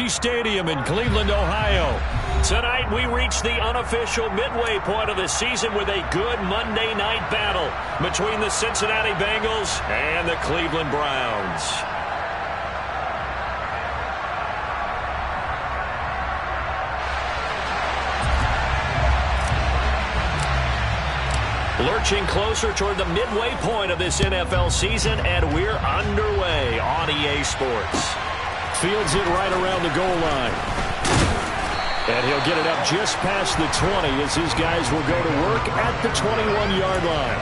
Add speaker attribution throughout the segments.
Speaker 1: Shea Stadium in Cleveland, Ohio. Tonight we reach the unofficial midway point of the season with a good Monday night battle between the Cincinnati Bengals and the Cleveland Browns. Lurching closer toward the midway point of this NFL season, and we're underway on EA Sports. Fields it right around the goal line. And he'll get it up just past the 20 as his guys will go to work at the 21-yard line.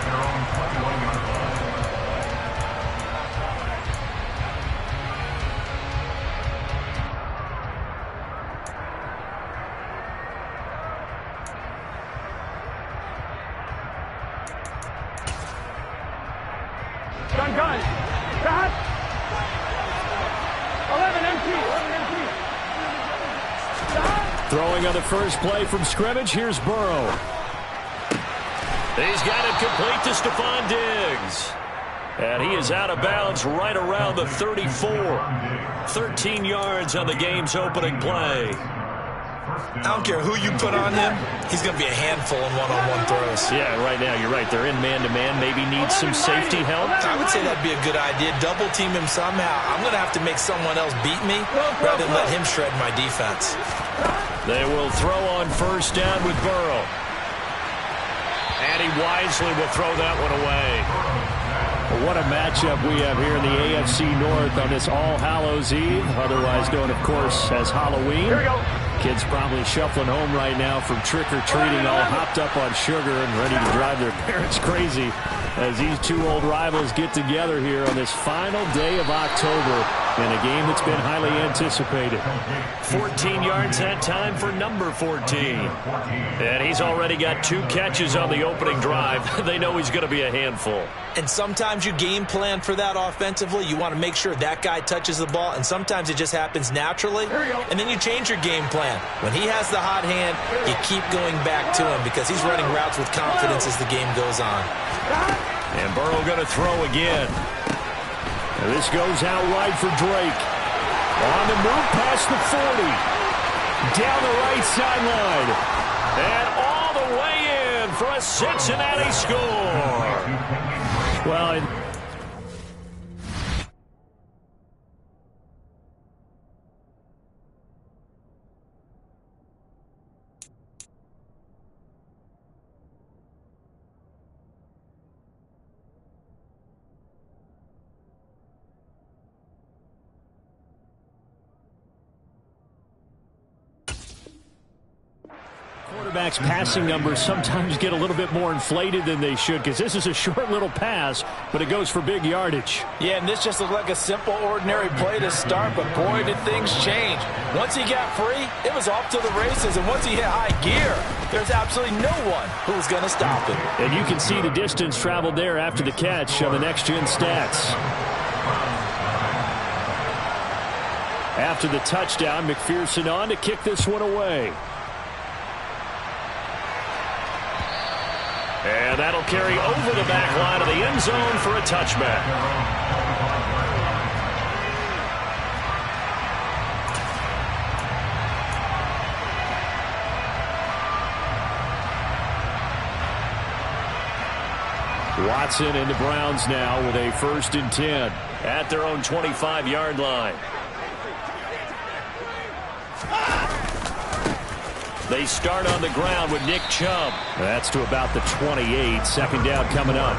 Speaker 2: Gun. Cut. 11 empty.
Speaker 1: Throwing on the first play from scrimmage, here's Burrow. He's got it complete to Stephon Diggs. And he is out of bounds right around the 34. 13 yards on the game's opening play.
Speaker 3: I don't care who you put on him, he's going to be a handful in one-on-one throws.
Speaker 1: Yeah, right now, you're right. They're in man-to-man. Maybe need some safety help.
Speaker 3: I would say that'd be a good idea. Double team him somehow. I'm going to have to make someone else beat me rather than let him shred my defense.
Speaker 1: They will throw on first down with Burrow. And he wisely will throw that one away. Well, what a matchup we have here in the AFC North on this All Hallows Eve, otherwise known, of course, as Halloween.
Speaker 2: Here we go.
Speaker 1: Kids probably shuffling home right now from trick-or-treating, all hopped up on sugar and ready to drive their parents crazy as these two old rivals get together here on this final day of October in a game that's been highly anticipated. 14 yards that time for number 14. And he's already got 2 catches on the opening drive. They know he's going to be a handful.
Speaker 3: And sometimes you game plan for that offensively. You want to make sure that guy touches the ball, and sometimes it just happens naturally. And then you change your game plan. When he has the hot hand, you keep going back to him because he's running routes with confidence as the game goes on.
Speaker 1: And Burrow going to throw again. And this goes out wide for Drake. On the move past the 40. Down the right sideline. And all the way in for a Cincinnati score. Well, quarterbacks' passing numbers sometimes get a little bit more inflated than they should because this is a short little pass, but it goes for big yardage.
Speaker 4: Yeah, and this just looked like a simple, ordinary play to start, but boy, did things change. Once he got free, it was off to the races, and once he hit high gear, there's absolutely no one who was going to stop him.
Speaker 1: And you can see the distance traveled there after the catch on the next-gen stats. After the touchdown, McPherson on to kick this one away. And that'll carry over the back line of the end zone for a touchback. Watson and the Browns now with a 1st and 10 at their own 25-yard line. They start on the ground with Nick Chubb. That's to about the 28. 2nd down coming up.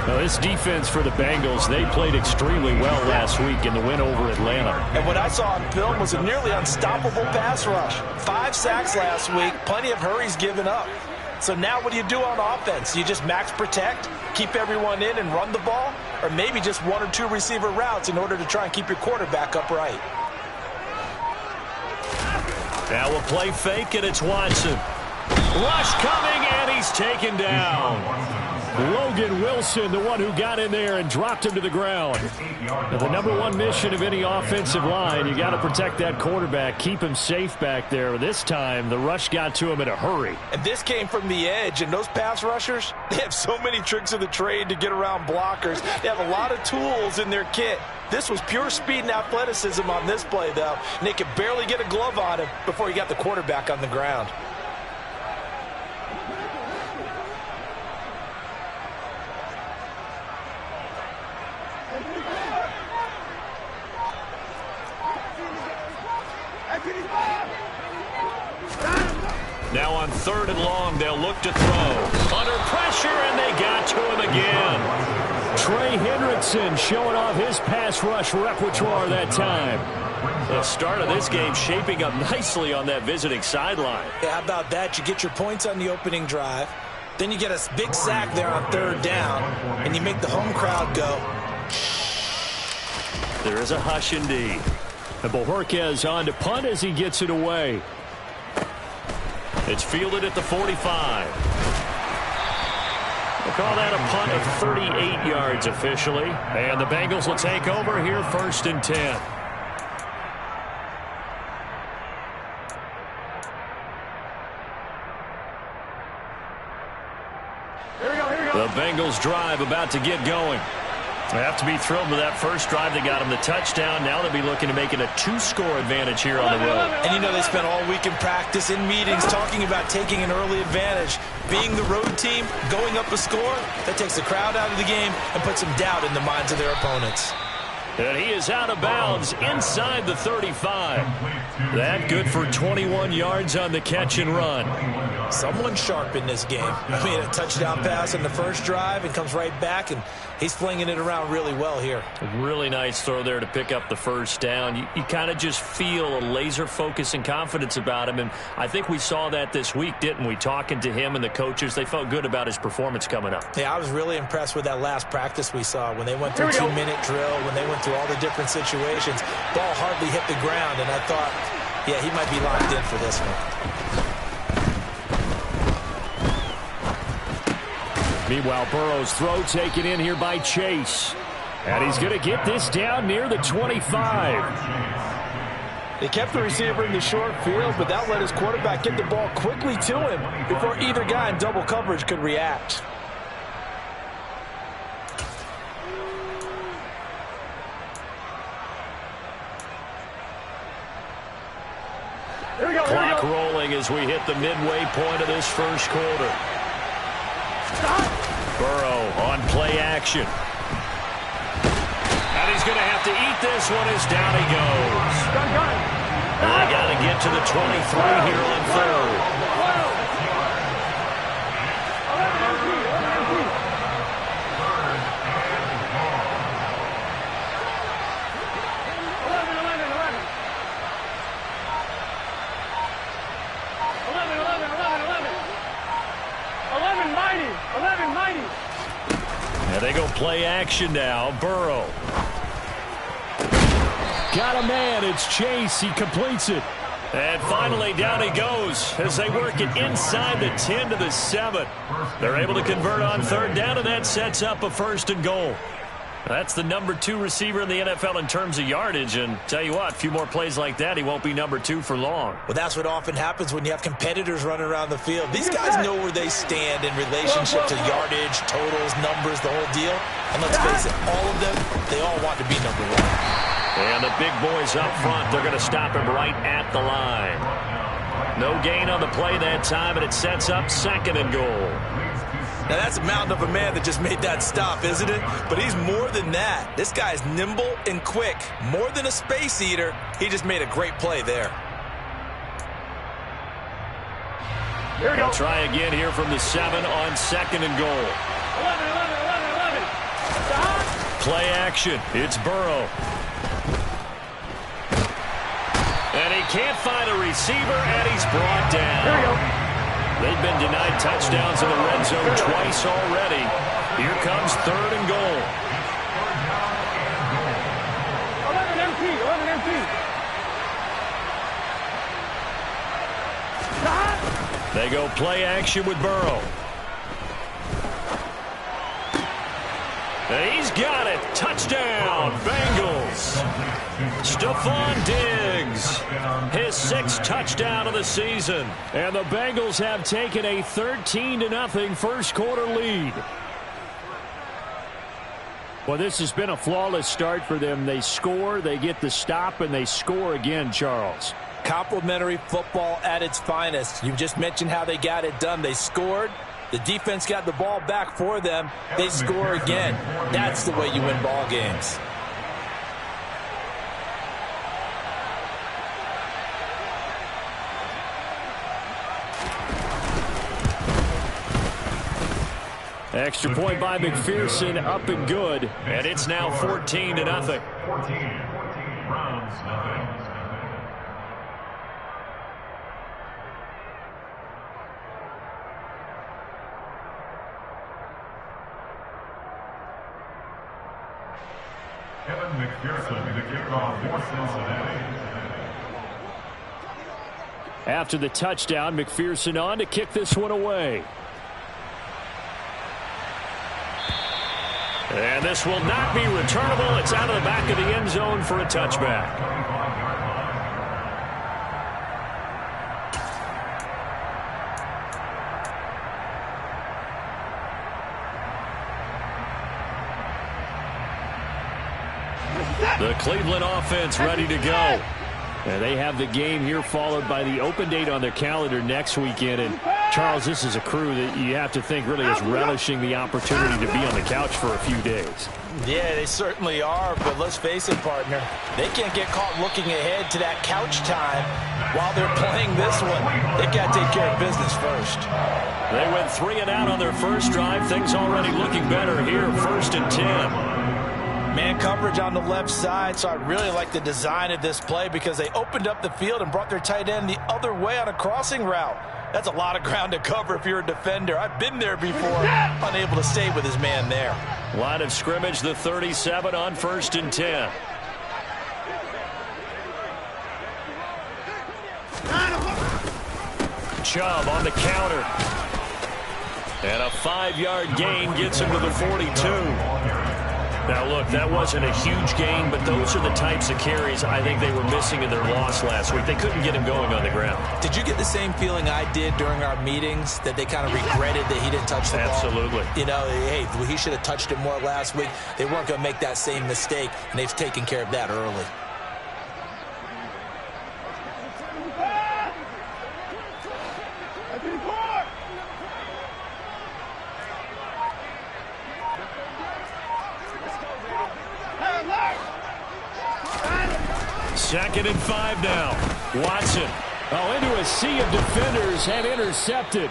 Speaker 1: Now, this defense for the Bengals, they played extremely well last week in the win over Atlanta.
Speaker 4: And what I saw on film was a nearly unstoppable pass rush. 5 sacks last week, plenty of hurries given up. So now what do you do on offense? You just max protect, keep everyone in and run the ball, or maybe just 1 or 2 receiver routes in order to try and keep your quarterback upright.
Speaker 1: Now we'll play fake, and it's Watson. Rush coming, and he's taken down. Logan Wilson, the one who got in there and dropped him to the ground. Now, the #1 mission of any offensive line, you got to protect that quarterback, keep him safe back there. This time, the rush got to him in a hurry.
Speaker 4: And this came from the edge, and those pass rushers, they have so many tricks of the trade to get around blockers. They have a lot of tools in their kit. This was pure speed and athleticism on this play, though. And they could barely get a glove on him before he got the quarterback on the ground.
Speaker 1: Now on 3rd and long, they'll look to throw. Under pressure, and they got to him again. Trey Hendrickson showing off his pass rush repertoire that time. The start of this game shaping up nicely on that visiting sideline.
Speaker 3: Yeah, how about that? You get your points on the opening drive. Then you get a big sack there on 3rd down, and you make the home crowd go.
Speaker 1: There is a hush indeed. And Bojorquez on to punt as he gets it away. It's fielded at the 45. We'll call that a punt of 38 yards officially. And the Bengals will take over here 1st and 10. The Bengals drive about to get going. They have to be thrilled with that first drive that got them the touchdown. Now they'll be looking to make it a 2-score advantage here on the road.
Speaker 3: And you know they spent all week in practice, in meetings, talking about taking an early advantage. Being the road team, going up a score, that takes the crowd out of the game and puts some doubt in the minds of their opponents.
Speaker 1: And he is out of bounds inside the 35. That good for 21 yards on the catch and run.
Speaker 3: Someone sharp in this game. I mean, a touchdown pass in the first drive and comes right back, and he's flinging it around really well here.
Speaker 1: A really nice throw there to pick up the first down. You kind of just feel a laser focus and confidence about him, and I think we saw that this week, didn't we? Talking to him and the coaches, they felt good about his performance coming up.
Speaker 3: Yeah, I was really impressed with that last practice we saw when they went through 2-minute drill, when they went through all the different situations. Ball hardly hit the ground, and I thought, yeah, he might be locked in for this one.
Speaker 1: Meanwhile, Burrow's throw taken in here by Chase. And he's going to get this down near the 25.
Speaker 4: They kept the receiver in the short field, but that let his quarterback get the ball quickly to him before either guy in double coverage could react.
Speaker 1: Clock rolling as we hit the midway point of this first quarter. Burrow on play action. And he's going to have to eat this one as down he goes. They got to get to the 23 here on 3rd. And they go play action now. Burrow. Got a man. It's Chase. He completes it. And finally down he goes as they work it inside the 10 to the 7. They're able to convert on 3rd down, and that sets up a 1st and goal. That's the number 2 receiver in the NFL in terms of yardage. And tell you what, a few more plays like that, he won't be number 2 for long.
Speaker 3: Well, that's what often happens when you have competitors running around the field. These guys know where they stand in relationship to yardage, totals, numbers, the whole deal. And let's face it, all of them, they all want to be number 1.
Speaker 1: And the big boys up front, they're going to stop him right at the line. No gain on the play that time, and it sets up 2nd and goal.
Speaker 3: Now, that's a mountain of a man that just made that stop, isn't it? But he's more than that. This guy's nimble and quick. More than a space eater, he just made a great play there.
Speaker 1: They'll try again here from the 7 on 2nd and goal.
Speaker 2: 11.
Speaker 1: Play action. It's Burrow. And he can't find a receiver, and he's brought down.
Speaker 2: Here we go.
Speaker 1: They've been denied touchdowns in the red zone twice already. Here comes 3rd and goal.
Speaker 2: 11 empty.
Speaker 1: They go play action with Burrow. And he's got it. Touchdown, Bengals. Stephon Diggs, his 6th touchdown of the season. And the Bengals have taken a 13-0 first quarter lead. Well, this has been a flawless start for them. They score, they get the stop, and they score again, Charles.
Speaker 3: Complimentary football at its finest. You just mentioned how they got it done. They scored. The defense got the ball back for them. They score again. That's the way you win ball games.
Speaker 1: Extra point by McPherson, up and good. And it's now 14-0.
Speaker 5: 14, Browns, nothing. Kevin McPherson, the kickoff for Cincinnati.
Speaker 1: After the touchdown, McPherson on to kick this one away. And this will not be returnable. It's out of the back of the end zone for a touchback. The Cleveland offense ready to go. And they have the game here followed by the open date on their calendar next weekend. And, Charles, this is a crew that you have to think really is relishing the opportunity to be on the couch for a few days.
Speaker 3: Yeah, they certainly are, but let's face it, partner. They can't get caught looking ahead to that couch time while they're playing this one. They've got to take care of business first.
Speaker 1: They went 3 and out on their first drive. Things already looking better here, 1st and 10.
Speaker 3: Man coverage on the left side, so I really like the design of this play because they opened up the field and brought their tight end the other way on a crossing route. That's a lot of ground to cover if you're a defender. I've been there before, unable to stay with his man there.
Speaker 1: Line of scrimmage, the 37 on 1st and 10. Chubb on the counter. And a 5-yard gain gets him to the 42. Now, look, that wasn't a huge gain, but those are the types of carries I think they were missing in their loss last week. They couldn't get him going on the ground.
Speaker 3: Did you get the same feeling I did during our meetings, that they kind of regretted that he didn't touch the ball?
Speaker 1: Absolutely.
Speaker 3: You know, hey, he should have touched it more last week. They weren't going to make that same mistake, and they've taken care of that early.
Speaker 1: Second and 5 now. Watson. Oh, into a sea of defenders and intercepted.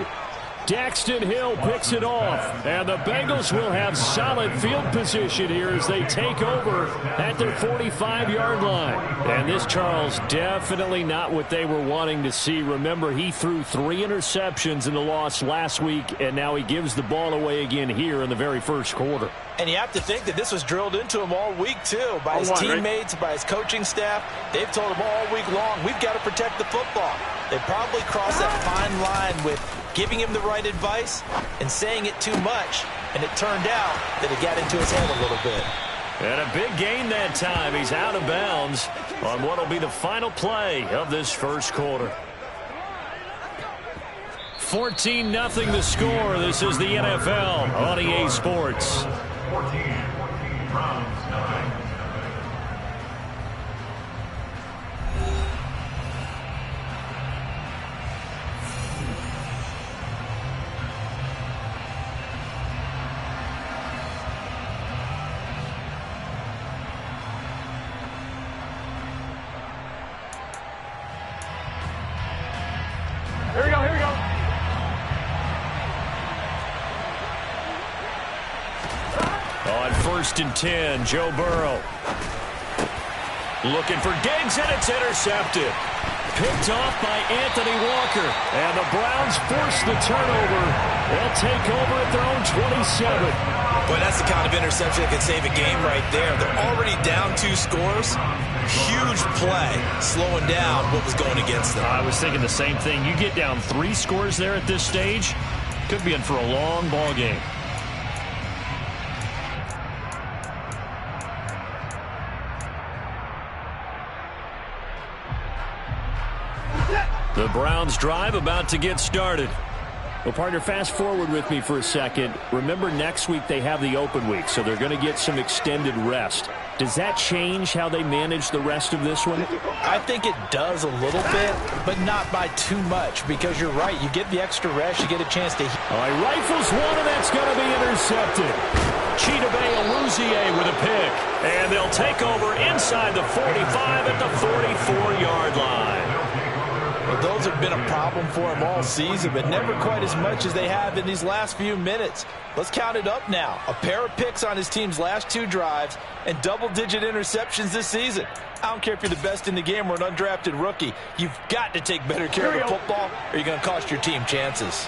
Speaker 1: Daxton Hill picks it off. And the Bengals will have solid field position here as they take over at their 45-yard line. And this, Charles, definitely not what they were wanting to see. Remember, he threw 3 interceptions in the loss last week, and now he gives the ball away again here in the very first quarter.
Speaker 3: And you have to think that this was drilled into him all week, too, by his teammates, by his coaching staff. They've told him all week long, we've got to protect the football. They probably crossed that fine line with giving him the right advice and saying it too much, and it turned out that it got into his head a little bit.
Speaker 1: And a big gain that time. He's out of bounds on what will be the final play of this first quarter. 14-0 the score. This is the NFL on EA Sports.
Speaker 5: 14, Browns, nothing.
Speaker 2: Here we go, here we go.
Speaker 1: On 1st and 10, Joe Burrow. Looking for Diggs, and it's intercepted. Picked off by Anthony Walker. And the Browns force the turnover. They'll take over at their own 27.
Speaker 3: Boy, that's the kind of interception that can save a game right there. They're already down 2 scores. Huge play, slowing down what was going against them.
Speaker 1: I was thinking the same thing. You get down 3 scores there at this stage, could be in for a long ball game. The Browns drive about to get started. Well, partner, fast forward with me for a second. Remember, next week they have the open week, so they're going to get some extended rest. Does that change how they manage the rest of this one?
Speaker 3: I think it does a little bit, but not by too much, because you're right. You get the extra rest, you get a chance to...
Speaker 1: All right, rifles one, and that's going to be intercepted. Chidobe Awuzie with a pick, and they'll take over inside the 45 at the 44-yard line.
Speaker 3: Well, those have been a problem for him all season, but never quite as much as they have in these last few minutes. Let's count it up now. A pair of picks on his team's last 2 drives and double-digit interceptions this season. I don't care if you're the best in the game or an undrafted rookie. You've got to take better care of the football or you're going to cost your team chances.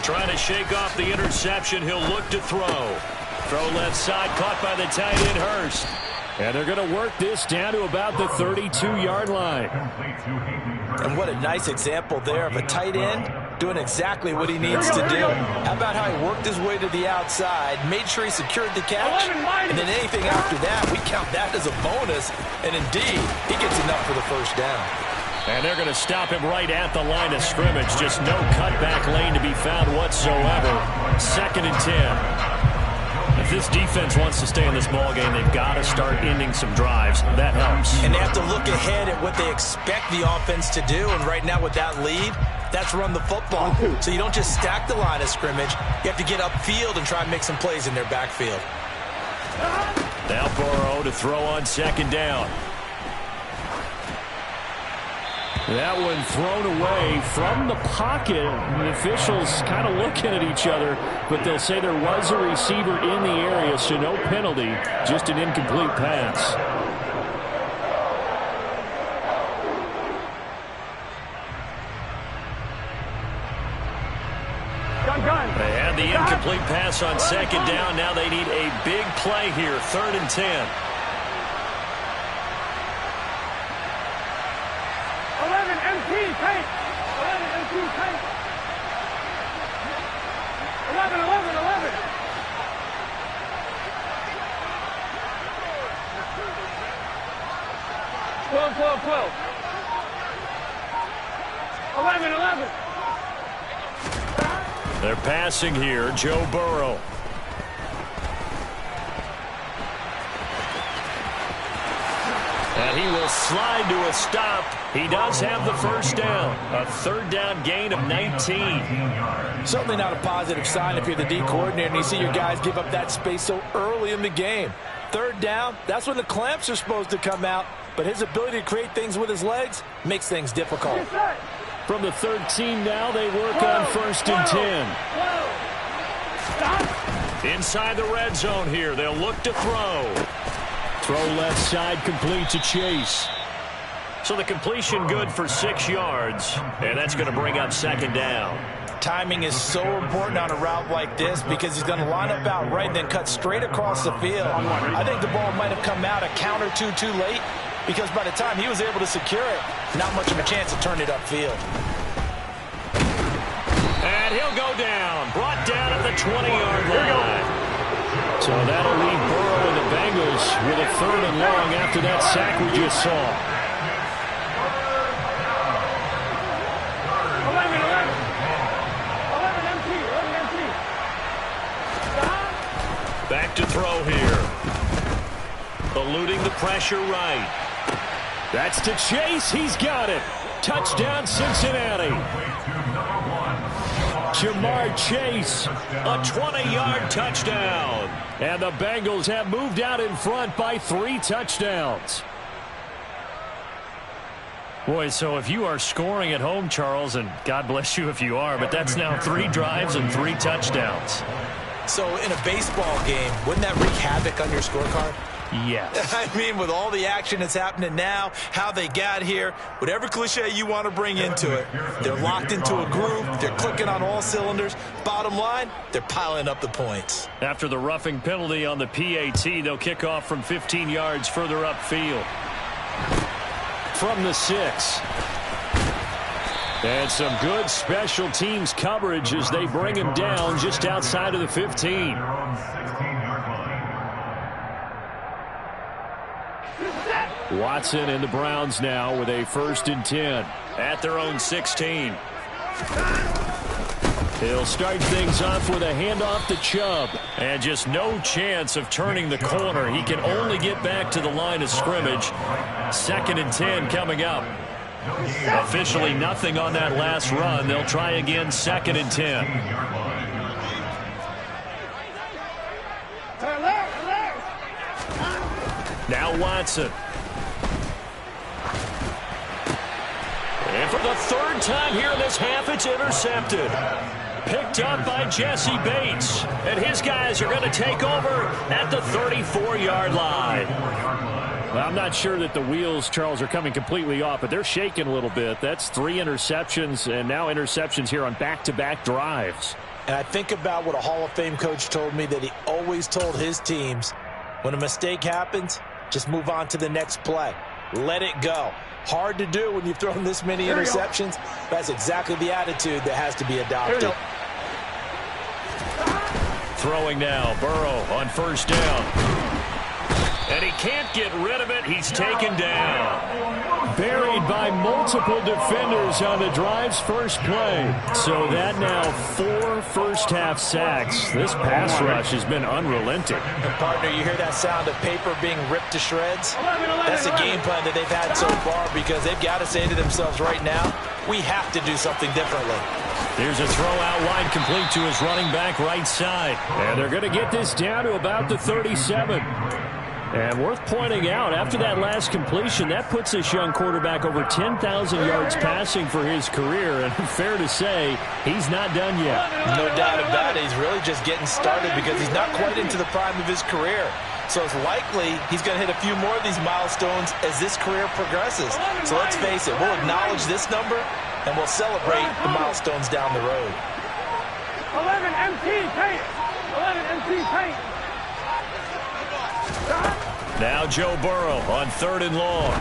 Speaker 1: Trying to shake off the interception. He'll look to throw. Throw left side, caught by the tight end Hurst. And they're going to work this down to about the 32-yard line.
Speaker 3: And what a nice example there of a tight end doing exactly what he needs to do. How about how he worked his way to the outside, made sure he secured the catch, and then anything after that, we count that as a bonus. And indeed, he gets enough for the first down.
Speaker 1: And they're going to stop him right at the line of scrimmage. Just no cutback lane to be found whatsoever. 2nd and 10. If this defense wants to stay in this ballgame, they've got to start ending some drives. That helps.
Speaker 3: And they have to look ahead at what they expect the offense to do. And right now with that lead, that's run the football. So you don't just stack the line of scrimmage. You have to get upfield and try and make some plays in their backfield.
Speaker 1: Now Burrow to throw on 2nd down. That one thrown away from the pocket. The officials kind of looking at each other, but they'll say there was a receiver in the area, so no penalty, just an incomplete pass. They had the incomplete pass on 2nd down. Now they need a big play here, 3rd and 10.
Speaker 2: 11 MT, tank. 11 MT, tank. 11, 11, 11. 12, 12, 12. 11, 11.
Speaker 1: They're passing here, Joe Burrow. And he will slide to a stop. He does have the first down. A 3rd down gain of 19.
Speaker 3: Certainly not a positive sign if you're the D coordinator and you see your guys give up that space so early in the game. 3rd down, that's when the clamps are supposed to come out. But his ability to create things with his legs makes things difficult.
Speaker 1: From the 13 now, they work on 1st and 10. Inside the red zone here, they'll look to throw. Throw left side, complete to Chase. So the completion good for 6 yards, and that's going to bring up 2nd down.
Speaker 3: Timing is so important on a route like this because he's going to line up out right and then cut straight across the field. I think the ball might have come out a count or two too late because by the time he was able to secure it, not much of a chance to turn it upfield.
Speaker 1: And he'll go down, brought down at the 20-yard line. So that'll leave Burrow and the Bengals with a 3rd and long after that sack we just saw.
Speaker 2: 11, 11. 11 MT, 11 MT.
Speaker 1: Back to throw here. Eluding the pressure right. That's to Chase. He's got it. Touchdown, Cincinnati. Jamar Chase, a 20-yard touchdown. And the Bengals have moved out in front by 3 touchdowns. Boy, so if you are scoring at home, Charles, and God bless you if you are, but that's now 3 drives and 3 touchdowns.
Speaker 3: So in a baseball game, wouldn't that wreak havoc on your scorecard?
Speaker 1: Yes.
Speaker 3: I mean, with all the action that's happening now, how they got here, whatever cliche you want to bring into it, they're locked into a groove, they're clicking on all cylinders. Bottom line, they're piling up the points.
Speaker 1: After the roughing penalty on the PAT, they'll kick off from 15 yards further upfield. From the 6. And some good special teams coverage as they bring him down just outside of the 15. Watson and the Browns now with a 1st and 10 at their own 16. He'll start things off with a handoff to Chubb. And just no chance of turning the corner. He can only get back to the line of scrimmage. 2nd and 10 coming up. Officially nothing on that last run. They'll try again 2nd and 10. Now Watson. And for the 3rd time here in this half, it's intercepted. Picked up by Jesse Bates. And his guys are going to take over at the 34-yard line. Well, I'm not sure that the wheels, Charles, are coming completely off, but they're shaking a little bit. That's 3 interceptions, and now interceptions here on back-to-back drives.
Speaker 3: And I think about what a Hall of Fame coach told me that he always told his teams, when a mistake happens, just move on to the next play. Let it go. Hard to do when you've thrown this many interceptions. That's exactly the attitude that has to be adopted.
Speaker 1: Throwing now, Burrow on 1st down. And he can't get rid of it. He's taken down. Buried by multiple defenders on the drive's first play. So that now 4 first-half sacks. This pass rush has been unrelenting.
Speaker 3: And partner, you hear that sound of paper being ripped to shreds? That's the game plan that they've had so far, because they've got to say to themselves right now, we have to do something differently.
Speaker 1: Here's a throw out wide, complete to his running back right side. And they're going to get this down to about the 37. And worth pointing out, after that last completion, that puts this young quarterback over 10,000 yards passing for his career. And fair to say, he's not done yet.
Speaker 3: No doubt about it. He's really just getting started because he's not quite into the prime of his career. So it's likely he's going to hit a few more of these milestones as this career progresses. So let's face it, we'll acknowledge this number and we'll celebrate the milestones down the road.
Speaker 2: 11 MT paint. 11 MT paint.
Speaker 1: Now Joe Burrow on 3rd and long.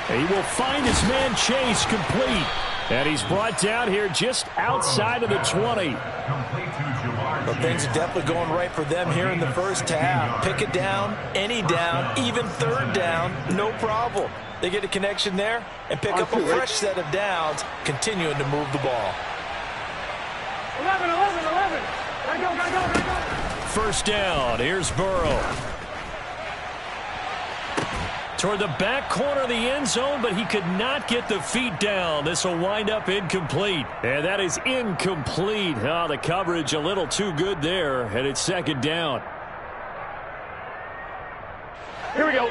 Speaker 1: He will find his man Chase complete. And he's brought down here just outside of the 20.
Speaker 3: Well, things are definitely going right for them here in the first half. Pick it down, any down, even 3rd down, no problem. They get a connection there and pick up a fresh set of downs, continuing to move the ball.
Speaker 2: 11. Go.
Speaker 1: 1st down. Here's Burrow. Toward the back corner of the end zone, but he could not get the feet down. This will wind up incomplete. And that is incomplete. Oh, the coverage a little too good there, and it's 2nd down.
Speaker 2: Here we go.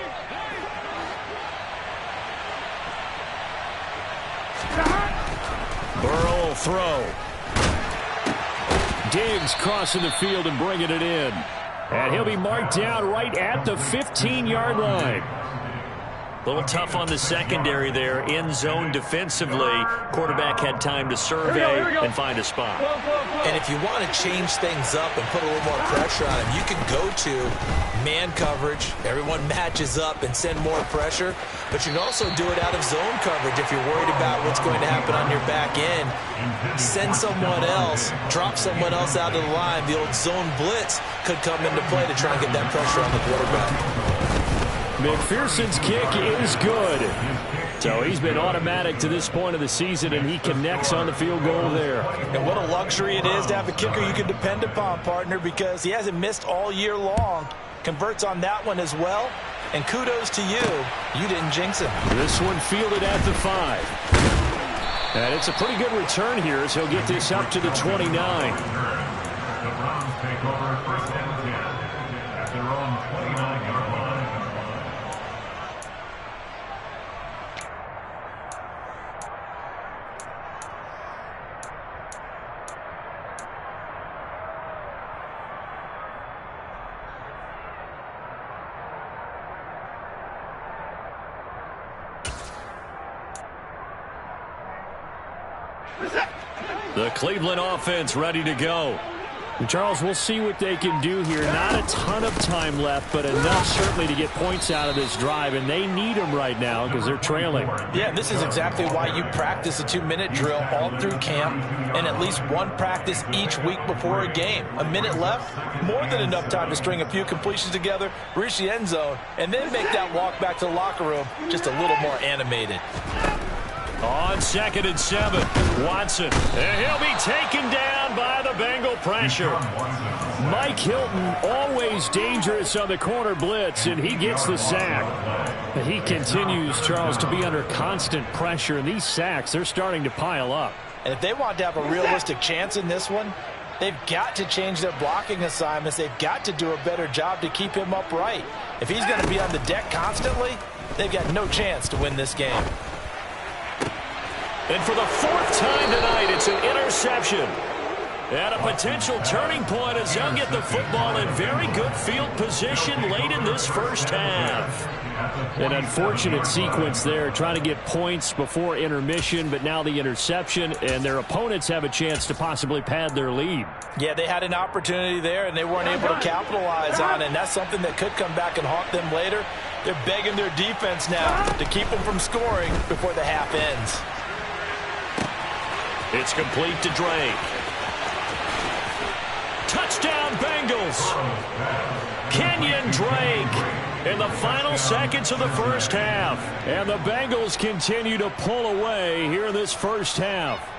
Speaker 1: Burrow will throw. Diggs crossing the field and bringing it in. And he'll be marked down right at the 15-yard line. A little tough on the secondary there. In zone defensively. Quarterback had time to survey and find a spot.
Speaker 3: And if you want to change things up and put a little more pressure on him, you can go to man coverage. Everyone matches up and send more pressure. But you can also do it out of zone coverage if you're worried about what's going to happen on your back end. Send someone else, drop someone else out of the line. The old zone blitz could come into play to try and get that pressure on the quarterback.
Speaker 1: McPherson's kick is good. So he's been automatic to this point of the season, and he connects on the field goal there.
Speaker 3: And what a luxury it is to have a kicker you can depend upon, partner, because he hasn't missed all year long. Converts on that one as well. And kudos to you. You didn't jinx him.
Speaker 1: This one fielded at the 5. And it's a pretty good return here as he'll get this up to the 29.
Speaker 5: The Browns take over 1st and 10 at their own 29-yard line.
Speaker 1: The Cleveland offense ready to go. And Charles, we'll see what they can do here. Not a ton of time left, but enough certainly to get points out of this drive, and they need them right now because they're trailing.
Speaker 3: Yeah, and this is exactly why you practice a 2-minute drill all through camp and at least one practice each week before a game. A minute left, more than enough time to string a few completions together, reach the end zone, and then make that walk back to the locker room just a little more animated.
Speaker 1: On 2nd and 7, Watson. And he'll be taken down by the Bengal pressure. Mike Hilton, always dangerous on the corner blitz, and he gets the sack. But he continues, Charles, to be under constant pressure, and these sacks, they're starting to pile up.
Speaker 3: And if they want to have a realistic chance in this one, they've got to change their blocking assignments. They've got to do a better job to keep him upright. If he's going to be on the deck constantly, they've got no chance to win this game.
Speaker 1: And for the 4th time tonight, it's an interception. And a potential turning point as they'll get the football in very good field position late in this first half. An unfortunate sequence there, trying to get points before intermission, but now the interception, and their opponents have a chance to possibly pad their lead.
Speaker 3: Yeah, they had an opportunity there, and they weren't able to capitalize on it, and that's something that could come back and haunt them later. They're begging their defense now to keep them from scoring before the half ends.
Speaker 1: It's complete to Drake. Touchdown, Bengals. Kenyon Drake in the final seconds of the first half. And the Bengals continue to pull away here in this first half.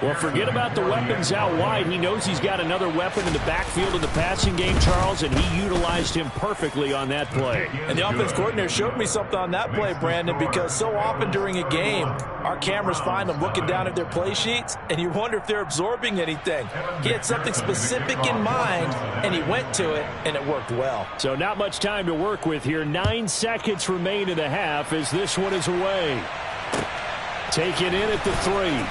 Speaker 1: Well, forget about the weapons out wide. He knows he's got another weapon in the backfield of the passing game, Charles, and he utilized him perfectly on that play.
Speaker 3: And the offense coordinator showed me something on that play, Brandon, because so often during a game, our cameras find them looking down at their play sheets, and you wonder if they're absorbing anything. He had something specific in mind, and he went to it, and it worked well.
Speaker 1: So not much time to work with here. 9 seconds remain in the half as this one is away. Taken in at the 3.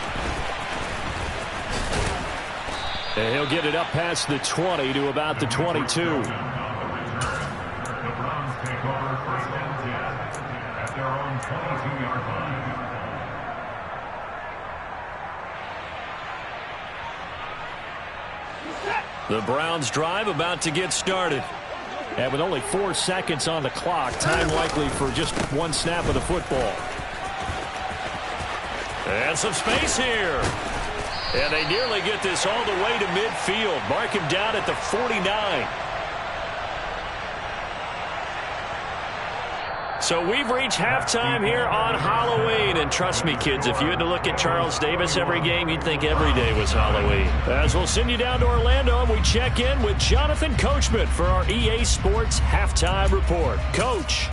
Speaker 1: And he'll get it up past the 20 to about the 22.
Speaker 5: The Browns take over 1st and 10 at their own 22-yard line.
Speaker 1: The Browns drive about to get started. And with only 4 seconds on the clock, time likely for just one snap of the football. And some space here. And they nearly get this all the way to midfield. Mark him down at the 49. So we've reached halftime here on Halloween. And trust me, kids, if you had to look at Charles Davis every game, you'd think every day was Halloween. As we'll send you down to Orlando, and we check in with Jonathan Coachman for our EA Sports Halftime Report. Coach.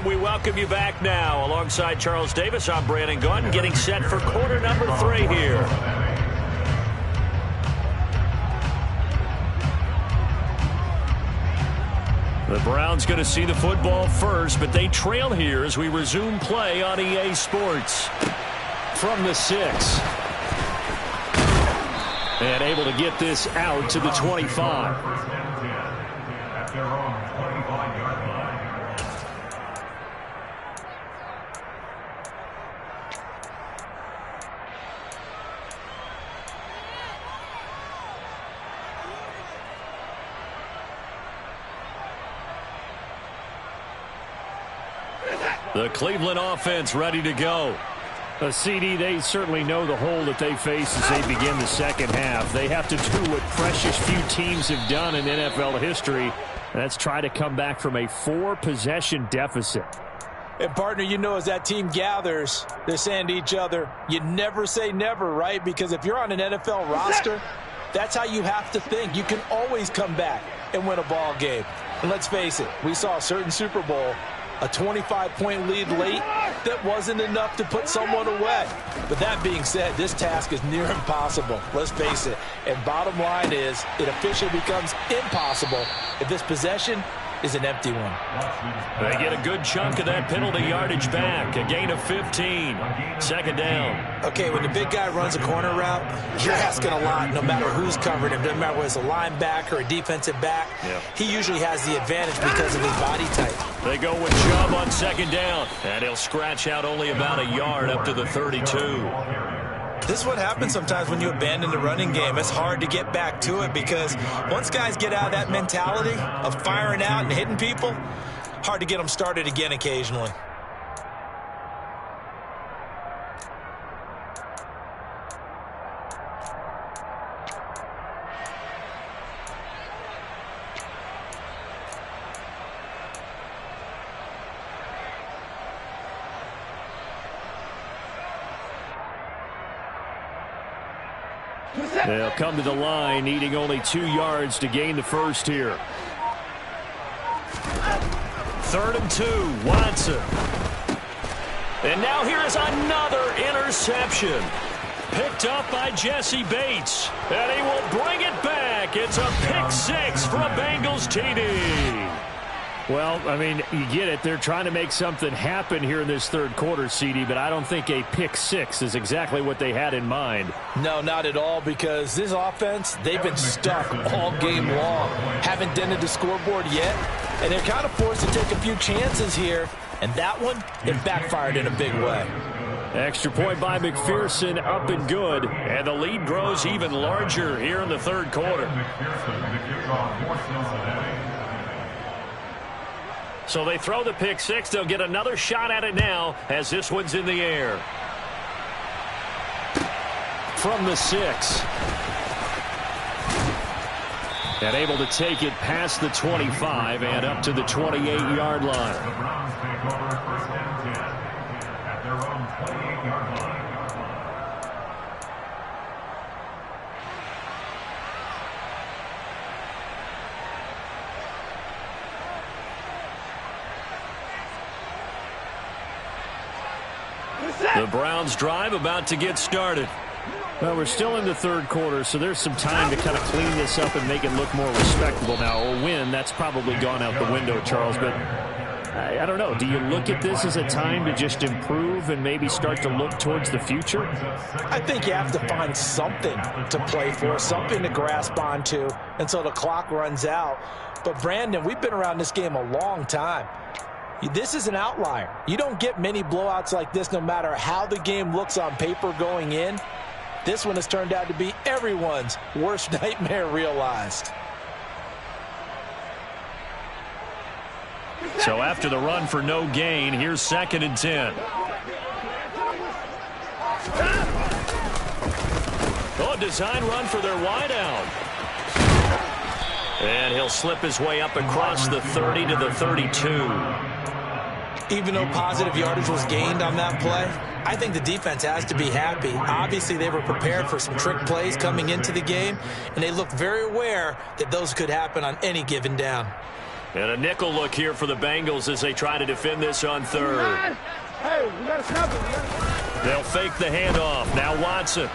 Speaker 1: We welcome you back now. Alongside Charles Davis, I'm Brandon Gaudin, getting set for quarter number 3 here. The Browns going to see the football first, but they trail here as we resume play on EA Sports. From the 6. And able to get this out to the 25.
Speaker 5: 1st and 10 at their own 25-yard line.
Speaker 1: The Cleveland offense ready to go. CD, they certainly know the hole that they face as they begin the second half. They have to do what precious few teams have done in NFL history, and that's try to come back from a 4-possession deficit.
Speaker 3: And, partner, you know as that team gathers, they're saying to each other, you never say never, right? Because if you're on an NFL roster, that's how you have to think. You can always come back and win a ball game. And let's face it, we saw a certain Super Bowl, a 25-point lead late that wasn't enough to put someone away. But that being said, this task is near impossible. Let's face it. And bottom line is, it officially becomes impossible if this possession is an empty one.
Speaker 1: They get a good chunk of that penalty yardage back. A gain of 15. Second down.
Speaker 3: Okay, when the big guy runs a corner route, you're asking a lot no matter who's covering him. Doesn't matter whether it's a linebacker or a defensive back.
Speaker 1: Yeah.
Speaker 3: He usually has the advantage because of his body type.
Speaker 1: They go with Chubb on second down. And he'll scratch out only about a yard up to the 32.
Speaker 3: This is what happens sometimes when you abandon the running game. It's hard to get back to it because once guys get out of that mentality of firing out and hitting people, hard to get them started again occasionally.
Speaker 1: They'll come to the line, needing only 2 yards to gain the first here. 3rd and 2, Watson. And now here is another interception. Picked up by Jesse Bates. And he will bring it back. It's a pick 6 for a Bengals TD. Well, I mean, you get it. They're trying to make something happen here in this third quarter, CD, but I don't think a pick 6 is exactly what they had in mind.
Speaker 3: No, not at all, because this offense, they've been stuck all game long. Haven't dented the scoreboard yet, and they're kind of forced to take a few chances here, and that one, it backfired in a big way.
Speaker 1: Extra point by McPherson, up and good, and the lead grows even larger here in the third quarter. So they throw the pick 6. They'll get another shot at it now as this one's in the air. From the 6. And able to take it past the 25 and up to the 28-yard line.
Speaker 5: The Browns take over 1st and 10 at their own 28-yard line.
Speaker 1: The Browns drive about to get started. Well, we're still in the third quarter, so there's some time to kind of clean this up and make it look more respectable now. A win, that's probably gone out the window, Charles, but I don't know. Do you look at this as a time to just improve and maybe start to look towards the future?
Speaker 3: I think you have to find something to play for, something to grasp onto until the clock runs out. But, Brandon, we've been around this game a long time. This is an outlier. You don't get many blowouts like this no matter how the game looks on paper going in. This one has turned out to be everyone's worst nightmare realized.
Speaker 1: So after the run for no gain, here's 2nd and 10. Oh, design run for their wideout. And he'll slip his way up across the 30 to the 32.
Speaker 3: Even though positive yardage was gained on that play, I think the defense has to be happy. Obviously, they were prepared for some trick plays coming into the game, and they looked very aware that those could happen on any given down.
Speaker 1: And a nickel look here for the Bengals as they try to defend this on 3rd.
Speaker 2: Hey, we got to snap it.
Speaker 1: They'll fake the handoff. Now Watson.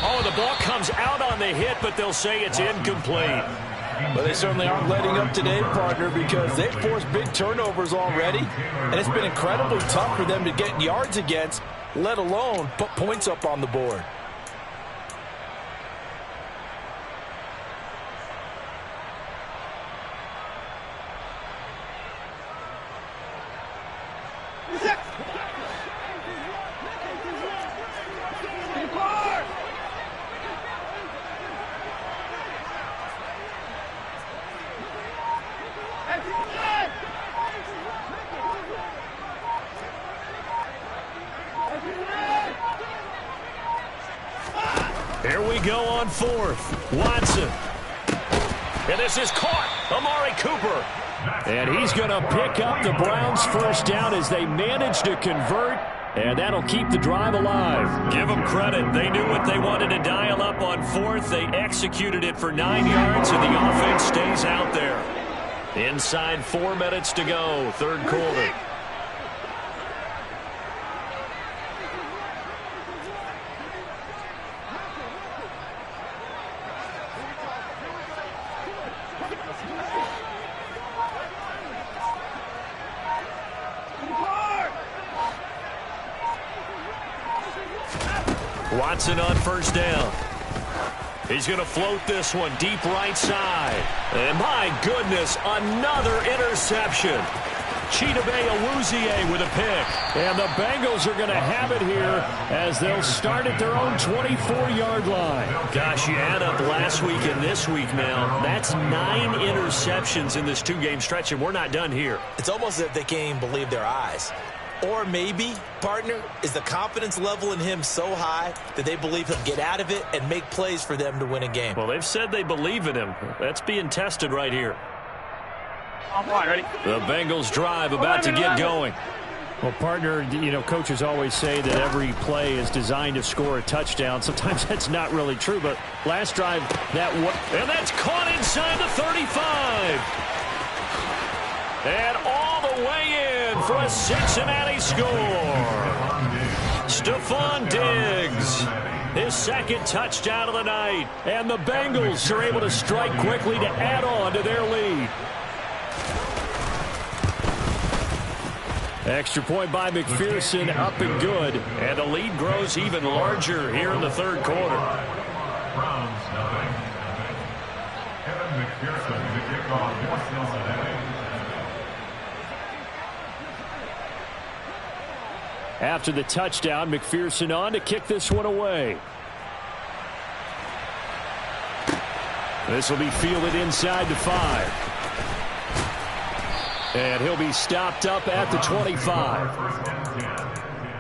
Speaker 1: Oh, the ball comes out on the hit, but they'll say it's incomplete.
Speaker 3: But they certainly aren't letting up today, partner, because they've forced big turnovers already, and it's been incredibly tough for them to get yards against, let alone put points up on the board.
Speaker 1: Here we go on 4th. Watson. And this is caught. Amari Cooper. And he's going to pick up the Browns' first down as they manage to convert. And that'll keep the drive alive. Give them credit. They knew what they wanted to dial up on 4th. They executed it for 9 yards, and the offense stays out there. Inside 4 minutes to go, third quarter. Watson on first down. He's going to float this one deep right side. And my goodness, another interception. Chidobe Awuzie with a pick. And the Bengals are going to have it here as they'll start at their own 24-yard line. Gosh, you add up last week and this week now. That's 9 interceptions in this 2-game stretch, and we're not done here.
Speaker 3: It's almost as if they can't even believe their eyes. Or maybe, partner, is the confidence level in him so high that they believe he'll get out of it and make plays for them to win a game.
Speaker 1: Well, they've said they believe in him. That's being tested right here.
Speaker 2: Ready?
Speaker 1: The Bengals drive about to get going. Well, partner, you know, coaches always say that every play is designed to score a touchdown. Sometimes that's not really true, but last drive, and that's caught inside the 35. And all the way in for a Cincinnati score. Stephon Diggs, his second touchdown of the night. And the Bengals are able to strike quickly to add on to their lead. Extra point by McPherson, up and good. And the lead grows even larger here in the third quarter.
Speaker 5: Browns, nothing. Kevin McPherson, the kickoff for Cincinnati.
Speaker 1: After the touchdown, McPherson on to kick this one away. This will be fielded inside the 5. And he'll be stopped up at the 25.
Speaker 5: First and 10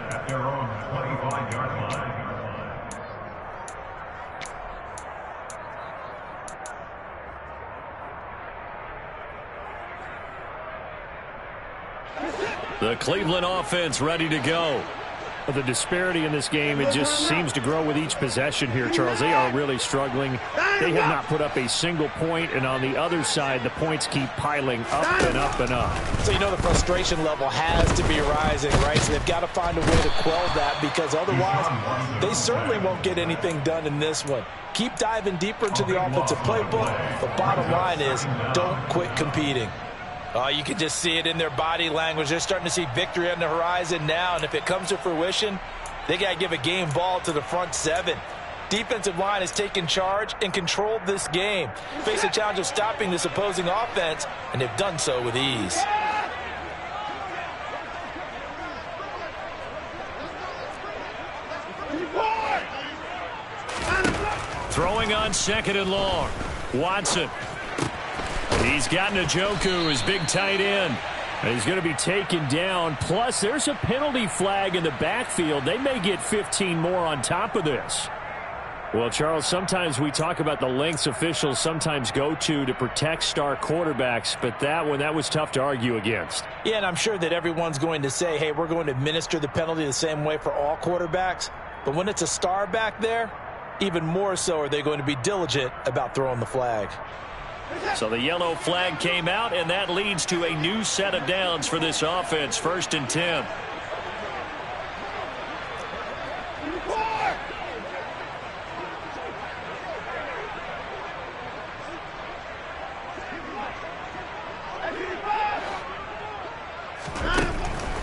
Speaker 5: at their own 25-yard line.
Speaker 1: The Cleveland offense ready to go. The disparity in this game, it just seems to grow with each possession here, Charles. They are really struggling. They have not put up a single point, and on the other side, the points keep piling up and up and up.
Speaker 3: So you know the frustration level has to be rising, right? So they've got to find a way to quell that, because otherwise they certainly won't get anything done in this one. Keep diving deeper into the offensive playbook. The bottom line is don't quit competing. Oh, you can just see it in their body language. They're starting to see victory on the horizon now, and if it comes to fruition, they got to give a game ball to the front 7. Defensive line has taken charge and controlled this game. Face a challenge of stopping this opposing offense, and they've done so with ease.
Speaker 1: Throwing on second and long. Watson. He's got Njoku, his big tight end. And he's going to be taken down. Plus, there's a penalty flag in the backfield. They may get 15 more on top of this. Well, Charles, sometimes we talk about the lengths officials sometimes go to protect star quarterbacks, but that was tough to argue against.
Speaker 3: Yeah, and I'm sure that everyone's going to say, hey, we're going to administer the penalty the same way for all quarterbacks. But when it's a star back there, even more so are they going to be diligent about throwing the flag.
Speaker 1: So the yellow flag came out, and that leads to a new set of downs for this offense. 1st and 10.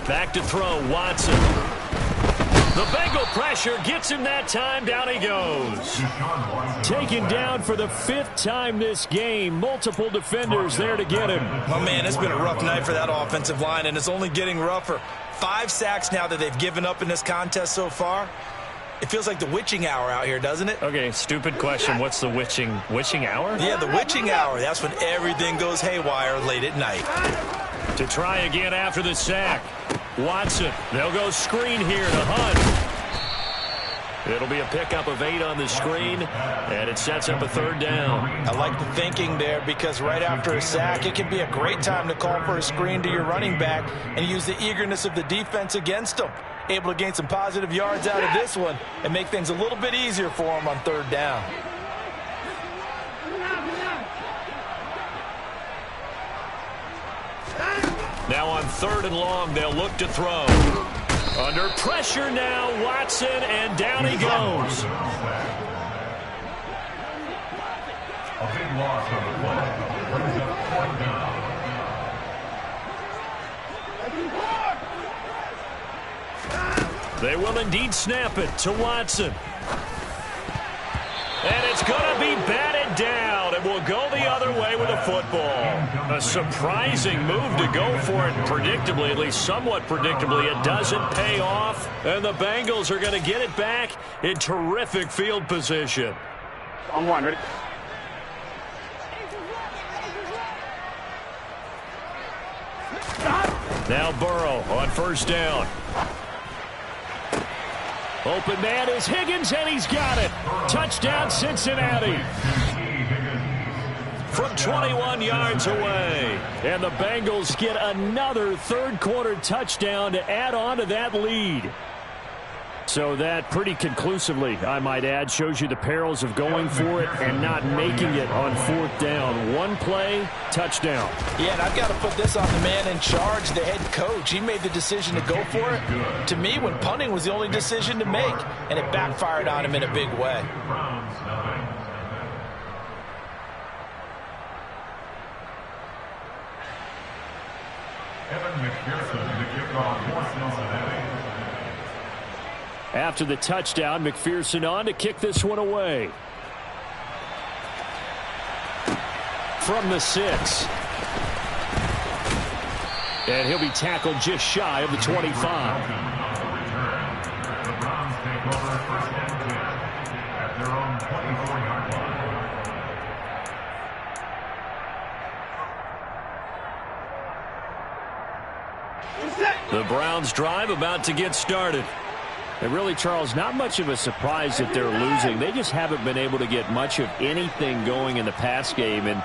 Speaker 1: Back to throw, Watson. The Bengal pressure gets him that time. Down he goes. Taken down for the 5th time this game. Multiple defenders there to get him.
Speaker 3: Oh, man, it's been a rough night for that offensive line, and it's only getting rougher. 5 sacks now that they've given up in this contest so far. It feels like the witching hour out here, doesn't it?
Speaker 1: Okay, stupid question. What's the witching hour?
Speaker 3: Yeah, the witching hour. That's when everything goes haywire late at night.
Speaker 1: To try again after the sack. Watson, they'll go screen here to Hunt. It'll be a pickup of 8 on the screen, and it sets up a 3rd down.
Speaker 3: I like the thinking there, because right after a sack, it can be a great time to call for a screen to your running back and use the eagerness of the defense against them. Able to gain some positive yards out of this one and make things a little bit easier for them on 3rd down.
Speaker 1: Now on 3rd and long, they'll look to throw. Under pressure now, Watson, and down he goes.
Speaker 5: A big loss on the play. Brings up 4th down.
Speaker 1: They will indeed snap it to Watson. And it's going to be batted down. It will go the other way with a football. A surprising move to go for it predictably, at least somewhat predictably. It doesn't pay off, and the Bengals are going to get it back in terrific field position.
Speaker 2: On one, ready?
Speaker 1: Now Burrow on first down. Open man is Higgins, and he's got it. Touchdown, Cincinnati. From 21 yards away. And the Bengals get another third-quarter touchdown to add on to that lead. So that pretty conclusively, I might add, shows you the perils of going for it and not making it on fourth down. One play, touchdown.
Speaker 3: Yeah, and I've got to put this on the man in charge, the head coach. He made the decision to go for it. To me, when punting was the only decision to make, and it backfired on him in a big way.
Speaker 5: Evan McPherson, the kickoff for Cincinnati.
Speaker 1: After the touchdown, McPherson on to kick this one away. From the 6. And he'll be tackled just shy of the 25.
Speaker 5: The Browns take over first and 10 at their own 24-yard line.
Speaker 1: The Browns drive about to get started. And really, Charles, not much of a surprise that they're losing. They just haven't been able to get much of anything going in the pass game. And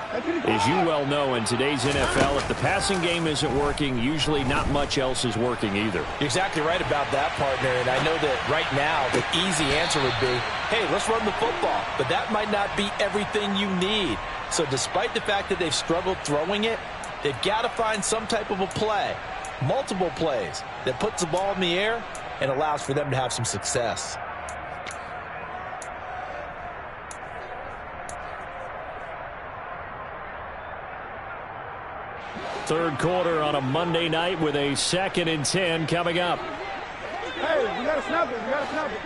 Speaker 1: as you well know, in today's NFL, if the passing game isn't working, usually not much else is working either.
Speaker 3: You're exactly right about that, partner. And I know that right now the easy answer would be, hey, let's run the football. But that might not be everything you need. So despite the fact that they've struggled throwing it, they've got to find some type of a play, multiple plays, that puts the ball in the air and allows for them to have some success.
Speaker 1: Third quarter on a Monday night with a 2nd and 10 coming up.
Speaker 2: Hey, we got to snap it. We got to snap it.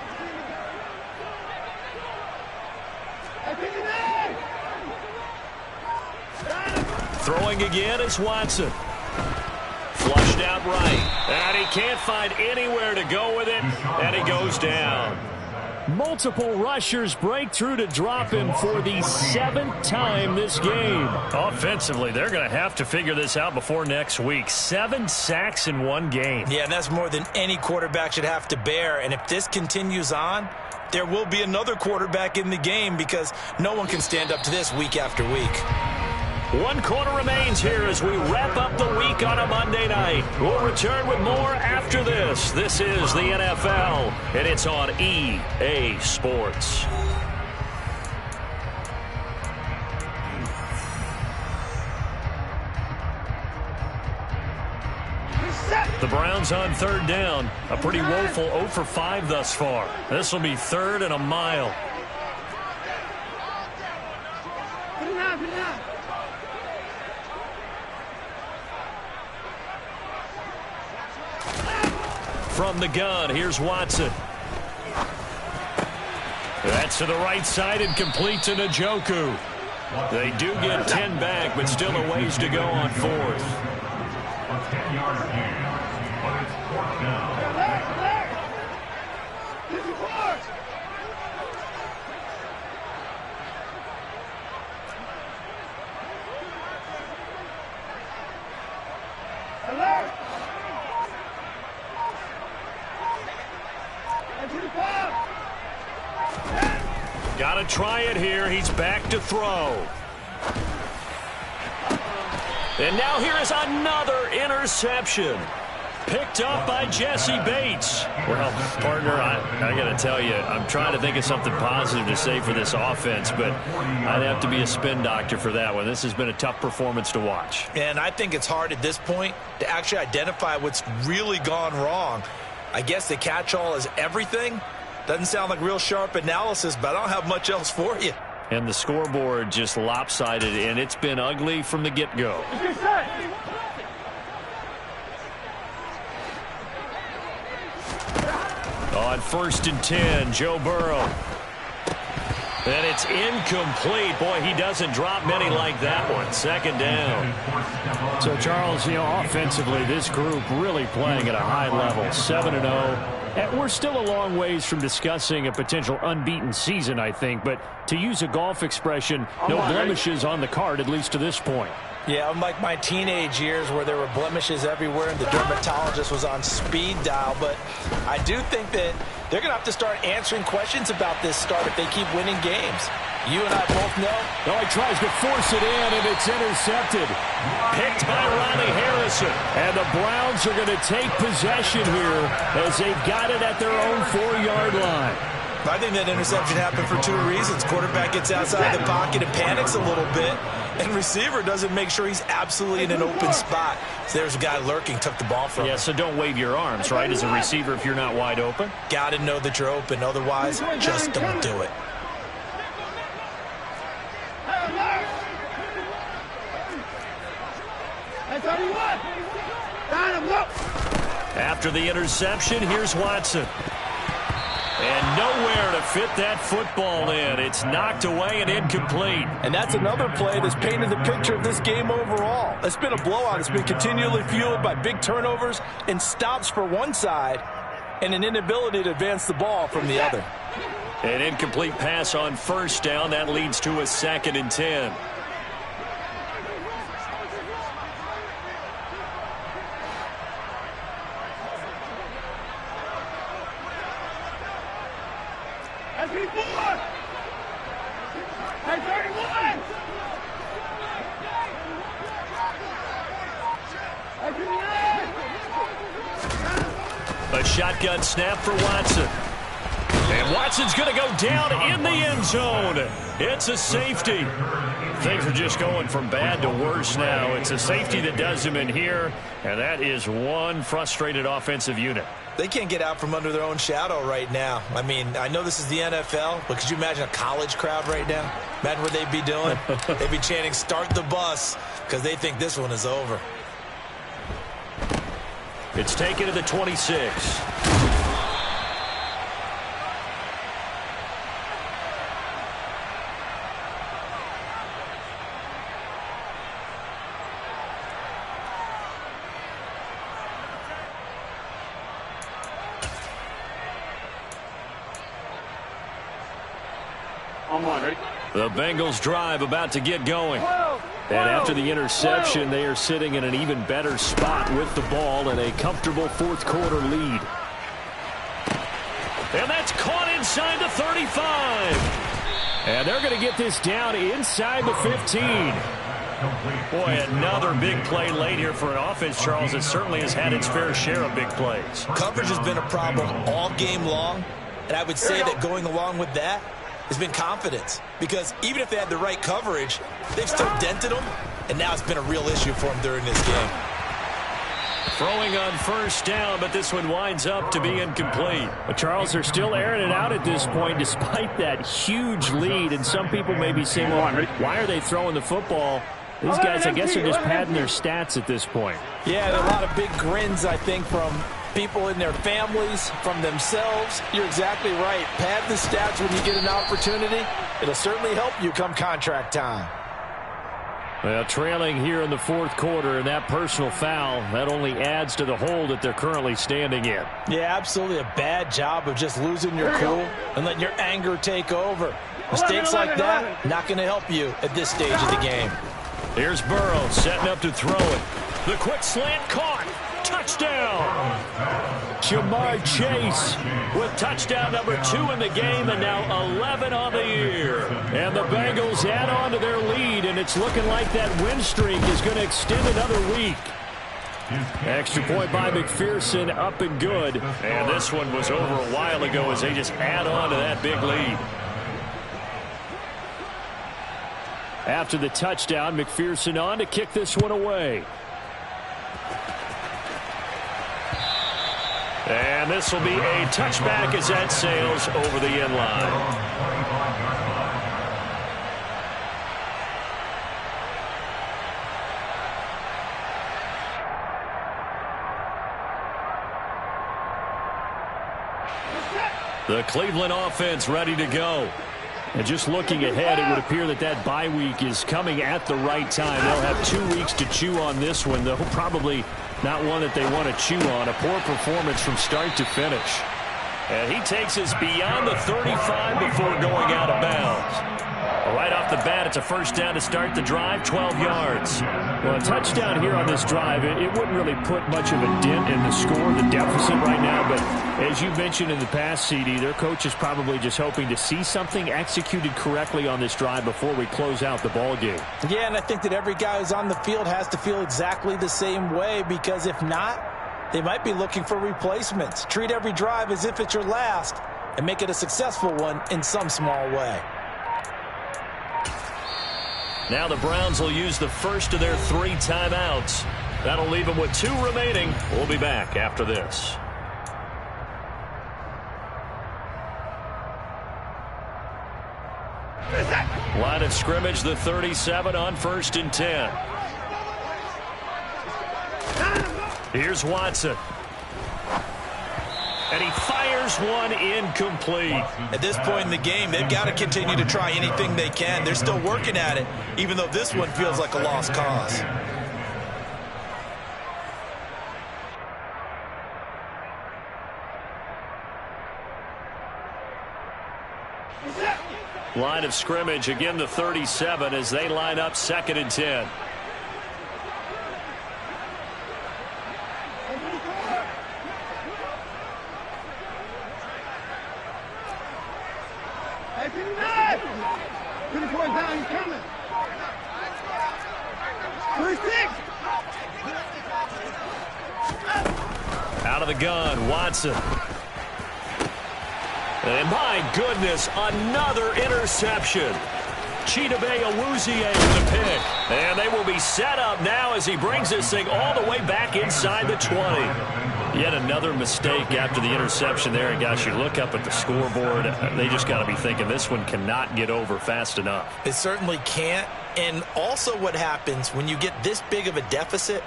Speaker 1: Throwing again is Watson. Flushed out right, and he can't find anywhere to go with it, and he goes down. Multiple rushers break through to drop him for the 7th time this game. Offensively, they're going to have to figure this out before next week. 7 sacks in one game.
Speaker 3: Yeah, and that's more than any quarterback should have to bear, and if this continues on, there will be another quarterback in the game because no one can stand up to this week after week.
Speaker 1: 1 quarter remains here as we wrap up the week on a Monday night. We'll return with more after this. This is the NFL, and it's on EA Sports. The Browns on third down. A pretty woeful 0 for 5 thus far. This will be 3rd and a mile. From the gun, here's Watson. That's to the right side and complete to Njoku. They do get 10 back, but still a ways to go on 4th.
Speaker 5: A 10-yard gain, but it's 4th down.
Speaker 1: Got to try it here. He's back to throw. And now here is another interception. Picked up by Jesse Bates. Well, partner, I got to tell you, I'm trying to think of something positive to say for this offense, but I'd have to be a spin doctor for that one. This has been a tough performance to watch.
Speaker 3: And I think it's hard at this point to actually identify what's really gone wrong. I guess the catch-all is everything. Doesn't sound like real sharp analysis, but I don't have much else for you.
Speaker 1: And the scoreboard just lopsided, and it's been ugly from the get-go. On 1st and 10, Joe Burrow. And it's incomplete. Boy, he doesn't drop many like that one. 2nd down. So, Charles, offensively, this group really playing at a high level. 7-0. And we're still a long ways from discussing a potential unbeaten season, I think. But to use a golf expression, no blemishes on the card, at least to this point.
Speaker 3: Yeah, unlike my teenage years where there were blemishes everywhere and the dermatologist was on speed dial. But I do think that they're going to have to start answering questions about this start if they keep winning games. You and I both know.
Speaker 1: Oh, he tries to force it in, and it's intercepted. Picked by Ronnie Harrison. And the Browns are going to take possession here as they've got it at their own 4-yard line.
Speaker 3: I think that interception happened for 2 reasons. Quarterback gets outside the pocket and panics a little bit, and receiver doesn't make sure he's absolutely in an open spot. So there's a guy lurking, took the ball from him.
Speaker 1: Yeah, so don't wave your arms, right, as a receiver if you're not wide open.
Speaker 3: Got to know that you're open. Otherwise, just don't do it.
Speaker 1: After the interception, here's Watson. And nowhere to fit that football in. It's knocked away and incomplete.
Speaker 4: And that's another play that's painted the picture of this game overall. It's been a blowout. It's been continually fueled by big turnovers and stops for one side and an inability to advance the ball from the other.
Speaker 1: An incomplete pass on 1st down. That leads to a 2nd and 10. A shotgun snap for Watson. And Watson's going to go down in the end zone. It's a safety. Things are just going from bad to worse now. It's a safety that does him in here, and that is one frustrated offensive unit.
Speaker 3: They can't get out from under their own shadow right now. I mean, I know this is the NFL, but could you imagine a college crowd right now? Imagine what they'd be doing. They'd be chanting, "Start the bus," because they think this one is over.
Speaker 1: It's taken to the 26. The Bengals drive about to get going. And after the interception, they are sitting in an even better spot with the ball and a comfortable 4th quarter lead. And that's caught inside the 35. And they're going to get this down inside the 15. Boy, another big play late here for an offense, Charles, that certainly has had its fair share of big plays.
Speaker 3: Coverage has been a problem all game long, and I would say that going along with that has been confidence, because even if they had the right coverage, they've still dented them, and now it's been a real issue for them during this game.
Speaker 1: Throwing on 1st down, but this one winds up to be incomplete. But Charles, they're still airing it out at this point despite that huge lead, and some people may be saying, well, why are they throwing the football? These guys, I guess, are just padding their stats at this point.
Speaker 4: Yeah, there are a lot of big grins, I think, from people in their families, from themselves. You're exactly right. Pad the stats when you get an opportunity. It'll certainly help you come contract time.
Speaker 1: Well, trailing here in the 4th quarter, and that personal foul, that only adds to the hole that they're currently standing in.
Speaker 4: Yeah, absolutely a bad job of just losing your cool and letting your anger take over. Mistakes like that, not going to help you at this stage of the game.
Speaker 1: Here's Burrow setting up to throw it. The quick slant caught. Touchdown. Ja'Marr Chase with touchdown number 2 in the game, and now 11 on the year. And the Bengals add on to their lead, and it's looking like that win streak is going to extend another week. Extra point by McPherson, up and good. And this one was over a while ago as they just add on to that big lead. After the touchdown, McPherson on to kick this one away. And this will be a touchback as that sails over the end line. The Cleveland offense ready to go. And just looking ahead, it would appear that that bye week is coming at the right time. They'll have 2 weeks to chew on this one, though probably not one that they want to chew on. A poor performance from start to finish. And he takes us beyond the 35 before going out of bounds. Right off the bat, it's a first down to start the drive, 12 yards. Well, a touchdown here on this drive, it wouldn't really put much of a dent in the score, the deficit right now. But as you mentioned in the past, CD, their coach is probably just hoping to see something executed correctly on this drive before we close out the ball game.
Speaker 3: Yeah, and I think that every guy who's on the field has to feel exactly the same way, because if not, they might be looking for replacements. Treat every drive as if it's your last and make it a successful one in some small way.
Speaker 1: Now the Browns will use the first of their 3 timeouts. That'll leave them with 2 remaining. We'll be back after this. Line of scrimmage, the 37 on 1st and 10. Here's Watson. And he fires one incomplete.
Speaker 3: At this point in the game, they've got to continue to try anything they can. They're still working at it, even though this one feels like a lost cause.
Speaker 1: Line of scrimmage, again the 37 as they line up 2nd and 10. Out of the gun, Watson. And my goodness, another interception. Chidobe Awuzie with the pick. And they will be set up now as he brings this thing all the way back inside the 20. Yet another mistake after the interception there. And gosh, you look up at the scoreboard, they just got to be thinking this one cannot get over fast enough.
Speaker 3: It certainly can't. And also what happens when you get this big of a deficit,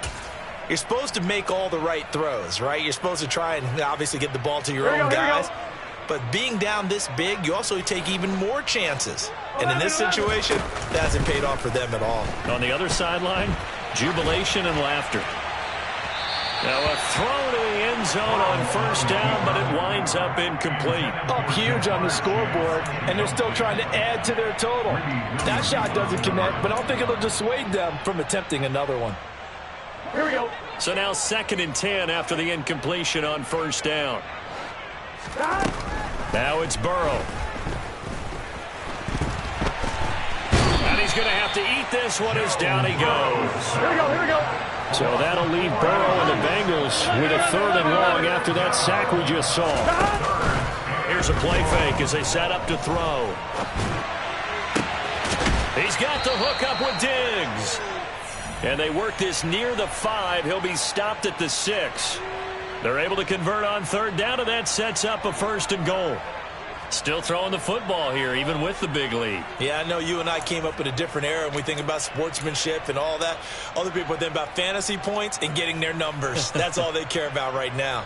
Speaker 3: you're supposed to make all the right throws, right? You're supposed to try and obviously get the ball to your own guys. But being down this big, you also take even more chances. And in this situation, that hasn't paid off for them at all.
Speaker 1: On the other sideline, jubilation and laughter. Now a throw to the end zone on 1st down, but it winds up incomplete.
Speaker 3: Up huge on the scoreboard, and they're still trying to add to their total. That shot doesn't connect, but I don't think it'll dissuade them from attempting another one.
Speaker 2: Here we go.
Speaker 1: So now 2nd and 10 after the incompletion on 1st down. Now it's Burrow. And he's going to have to eat this one as down he goes.
Speaker 2: Here we go, here we go.
Speaker 1: So that'll leave Burrow and the Bengals with a 3rd and long after that sack we just saw. Here's a play fake as they set up to throw. He's got the hook up with Diggs. And they work this near the 5. He'll be stopped at the 6. They're able to convert on 3rd down, and that sets up a 1st and goal. Still throwing the football here, even with the big lead.
Speaker 3: Yeah, I know you and I came up in a different era, and we think about sportsmanship and all that. Other people think about fantasy points and getting their numbers. That's all they care about right now.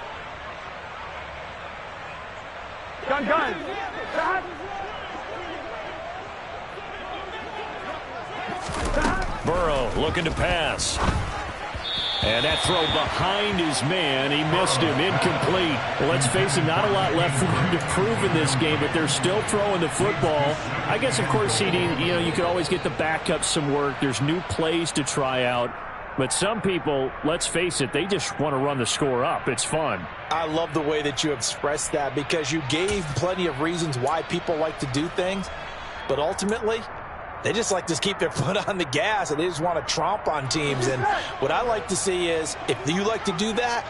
Speaker 2: Gun.
Speaker 1: Burrow looking to pass. And that throw behind his man, he missed him, incomplete. Well, let's face it, not a lot left for them to prove in this game, but they're still throwing the football. I guess, of course, CD, you could always get the backups some work. There's new plays to try out. But some people, let's face it, they just want to run the score up. It's fun.
Speaker 3: I love the way that you expressed that, because you gave plenty of reasons why people like to do things. But ultimately, they just like to keep their foot on the gas, and they just want to tromp on teams. And what I like to see is, if you like to do that,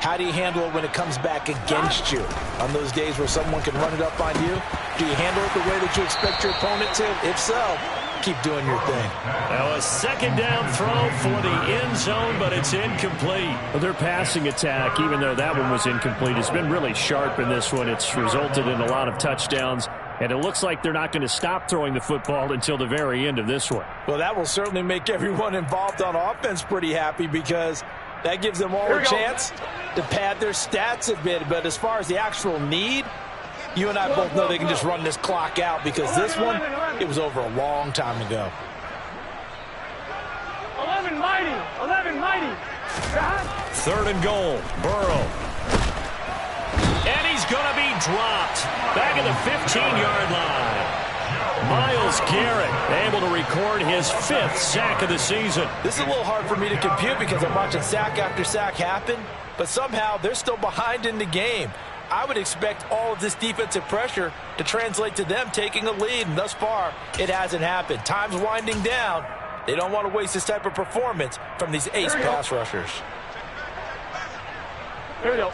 Speaker 3: how do you handle it when it comes back against you? On those days where someone can run it up on you, do you handle it the way that you expect your opponent to? If so, keep doing your thing.
Speaker 1: Now a 2nd down throw for the end zone, but it's incomplete. Well, their passing attack, even though that one was incomplete, has been really sharp in this one. It's resulted in a lot of touchdowns. And it looks like they're not going to stop throwing the football until the very end of this one.
Speaker 3: Well, that will certainly make everyone involved on offense pretty happy, because that gives them all a chance to pad their stats a bit. But as far as the actual need,
Speaker 4: You and I both know they can just run this clock out because this one, it was over a long time ago.
Speaker 2: 11 mighty. 11 mighty.
Speaker 1: 3rd and goal. Burrow. And he's going to be dropped. Back at the 15-yard line. Myles Garrett able to record his 5th sack of the season.
Speaker 4: This is a little hard for me to compute because I'm watching sack after sack happen, but somehow they're still behind in the game. I would expect all of this defensive pressure to translate to them taking a lead, and thus far, it hasn't happened. Time's winding down. They don't want to waste this type of performance from these ace pass rushers.
Speaker 2: Here we go.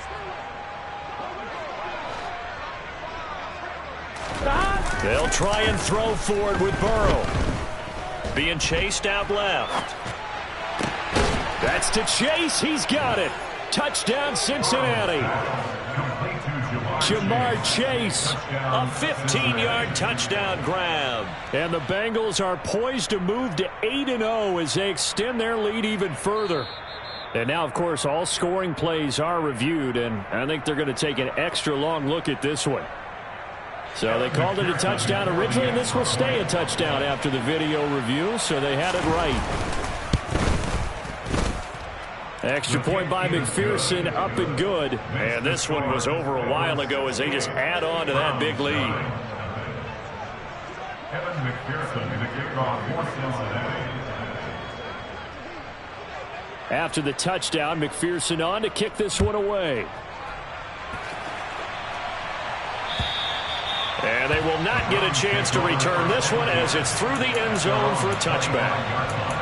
Speaker 1: They'll try and throw forward with Burrow. Being chased out left. That's to Chase. He's got it. Touchdown, Cincinnati. Jamar Chase, a 15-yard touchdown grab. And the Bengals are poised to move to 8-0 as they extend their lead even further. And now, of course, all scoring plays are reviewed, and I think they're going to take an extra long look at this one. So they called it a touchdown originally, and this will stay a touchdown after the video review, so they had it right. Extra point by McPherson, up and good. And this one was over a while ago as they just add on to that big lead.
Speaker 5: Kevin McPherson to kick off for Cincinnati.
Speaker 1: After the touchdown, McPherson on to kick this one away. And they will not get a chance to return this one as it's through the end zone for a touchback.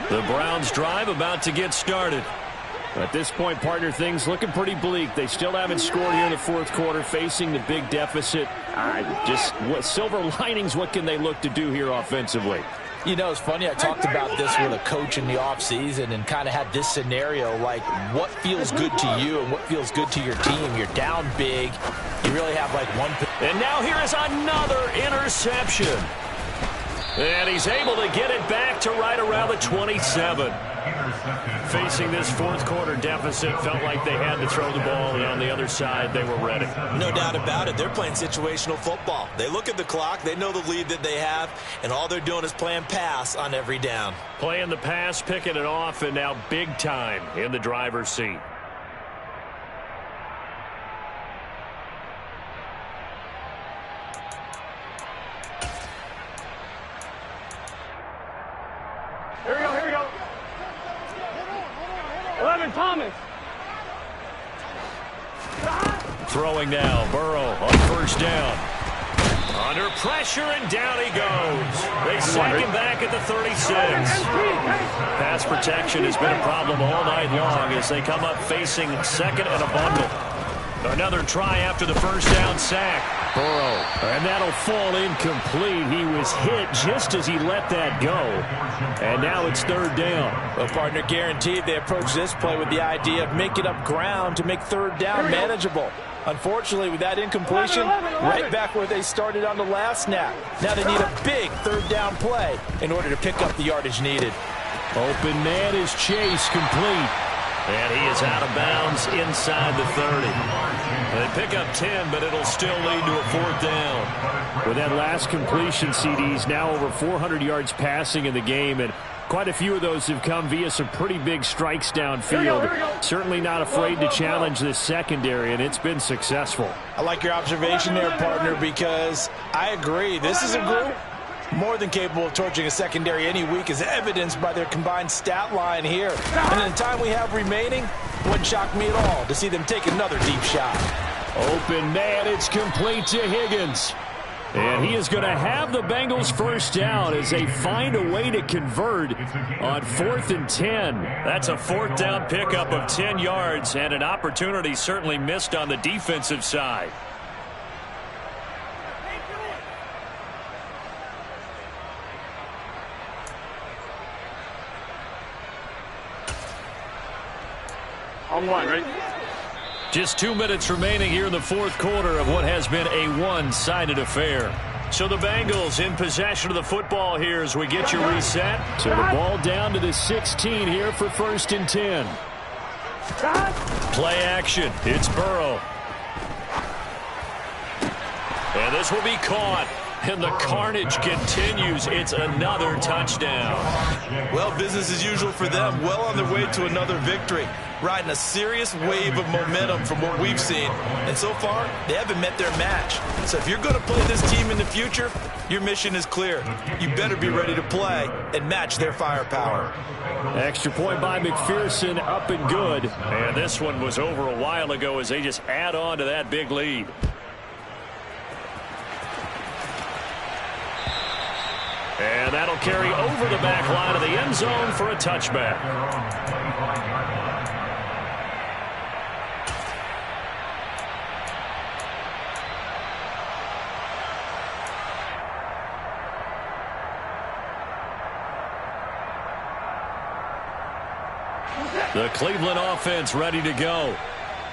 Speaker 1: The Browns drive about to get started. At this point, partner, things looking pretty bleak. They still haven't scored here in the 4th quarter, facing the big deficit. Just what silver linings, what can they look to do here offensively?
Speaker 4: You know, it's funny, I talked about this with a coach in the offseason and kind of had this scenario, like what feels good to you and what feels good to your team. You're down big. You really have like one.
Speaker 1: And now here is another interception. And he's able to get it back to right around the 27. Facing this 4th quarter deficit, felt like they had to throw the ball, and on the other side, they were ready.
Speaker 3: No doubt about it. They're playing situational football. They look at the clock, they know the lead that they have, and all they're doing is playing pass on every down.
Speaker 1: Playing the pass, picking it off, and now big time in the driver's seat.
Speaker 2: Here we go, here we go. 11 Thomas.
Speaker 1: Throwing now, Burrow on 1st down. Under pressure, and down he goes. They sack him back at the 36. Pass protection has been a problem all night long as they come up facing 2nd and a bundle. Another try after the 1st down sack. Burrow, and that'll fall incomplete. He was hit just as he let that go. And now it's 3rd down.
Speaker 4: Well, partner, guaranteed they approach this play with the idea of making up ground to make 3rd down manageable. Unfortunately, with that incompletion, right back where they started on the last snap. Now they need a big 3rd down play in order to pick up the yardage needed.
Speaker 1: Open man is Chase, complete. And he is out of bounds inside the 30. They pick up 10, but it'll still lead to a 4th down. With that last completion, CD's now over 400 yards passing in the game, and quite a few of those have come via some pretty big strikes downfield. Certainly not afraid to challenge this secondary, and it's been successful.
Speaker 4: I like your observation there, partner, because I agree. This is a group more than capable of torching a secondary any week, as evidenced by their combined stat line here. And in the time we have remaining, wouldn't shock me at all to see them take another deep shot.
Speaker 1: Open man, it's complete to Higgins. And he is going to have the Bengals 1st down as they find a way to convert on 4th and 10. That's a 4th down pickup of 10 yards and an opportunity certainly missed on the defensive side.
Speaker 2: On 1, ready?
Speaker 1: Just 2 minutes remaining here in the fourth quarter of what has been a one-sided affair. So the Bengals in possession of the football here as we get your reset. So the ball down to the 16 here for 1st and 10. Play action. It's Burrow. And this will be caught. And the carnage continues. It's another touchdown.
Speaker 3: Well, business as usual for them. Well on their way to another victory. Riding a serious wave of momentum from what we've seen. And so far, they haven't met their match. So if you're going to play this team in the future, your mission is clear. You better be ready to play and match their firepower.
Speaker 1: Extra point by McPherson, up and good. And this one was over a while ago as they just add on to that big lead. And that'll carry over the back line of the end zone for a touchback. The Cleveland offense ready to go.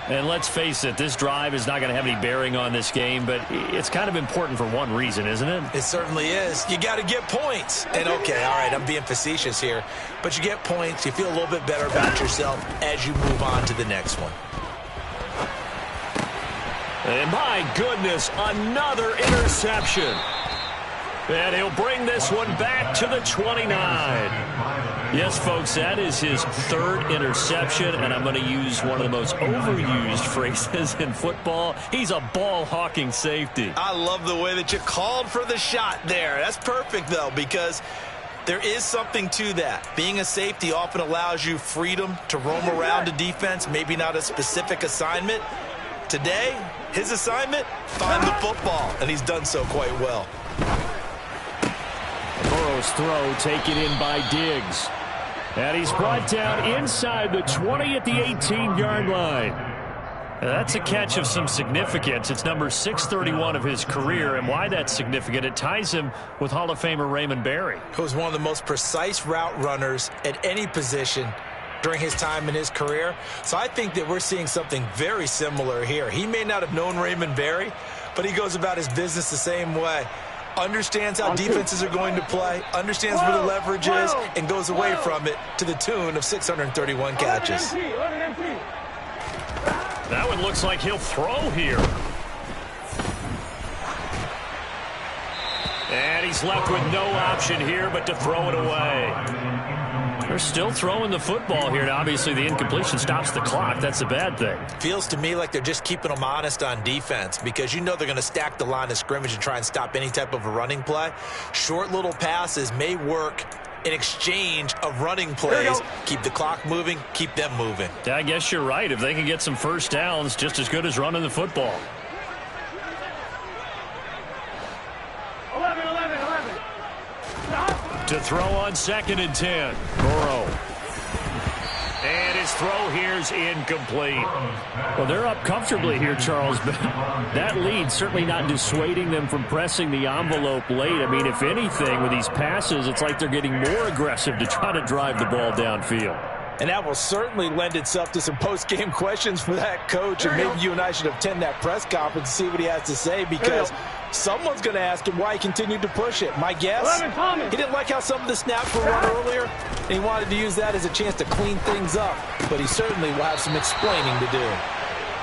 Speaker 1: And let's face it, this drive is not going to have any bearing on this game, but it's kind of important for one reason, isn't it?
Speaker 3: It certainly is. You got to get points. And okay, all right, I'm being facetious here, but you get points, you feel a little bit better about yourself as you move on to the next one.
Speaker 1: And my goodness, another interception. And he'll bring this one back to the 29. Yes, folks, that is his 3rd interception, and I'm going to use one of the most overused phrases in football. He's a ball-hawking safety.
Speaker 3: I love the way that you called for the shot there. That's perfect, though, because there is something to that. Being a safety often allows you freedom to roam around a defense, maybe not a specific assignment. Today, his assignment, find the football, and he's done so quite well.
Speaker 1: Burrow's throw taken in by Diggs. And he's brought down inside the 20 at the 18-yard line. That's a catch of some significance. It's number 631 of his career, and why that's significant, it ties him with Hall of Famer Raymond Berry.
Speaker 3: Who was one of the most precise route runners at any position during his time in his career. So I think that we're seeing something very similar here. He may not have known Raymond Berry, but he goes about his business the same way. Understands how defenses are going to play, understands where the leverage is, and goes away from it to the tune of 631 catches.
Speaker 1: That one looks like he'll throw here. And he's left with no option here but to throw it away. They're still throwing the football here. Now, obviously, the incompletion stops the clock. That's a bad thing.
Speaker 3: Feels to me like they're just keeping them honest on defense because you know they're going to stack the line of scrimmage and try and stop any type of a running play. Short little passes may work in exchange of running plays. Keep the clock moving, keep them moving.
Speaker 1: Yeah, I guess you're right. If they can get some first downs, just as good as running the football.
Speaker 2: 11.
Speaker 1: To throw on 2nd and 10. Burrow. And his throw here's incomplete. Well, they're up comfortably here, Charles, but that lead certainly not dissuading them from pressing the envelope late. I mean, if anything, with these passes, it's like they're getting more aggressive to try to drive the ball downfield.
Speaker 3: And that will certainly lend itself to some post-game questions for that coach. And maybe you and I should attend that press conference and see what he has to say because someone's going to ask him why he continued to push it. My guess, he didn't like how some of the snaps were run earlier, and he wanted to use that as a chance to clean things up. But he certainly will have some explaining to do.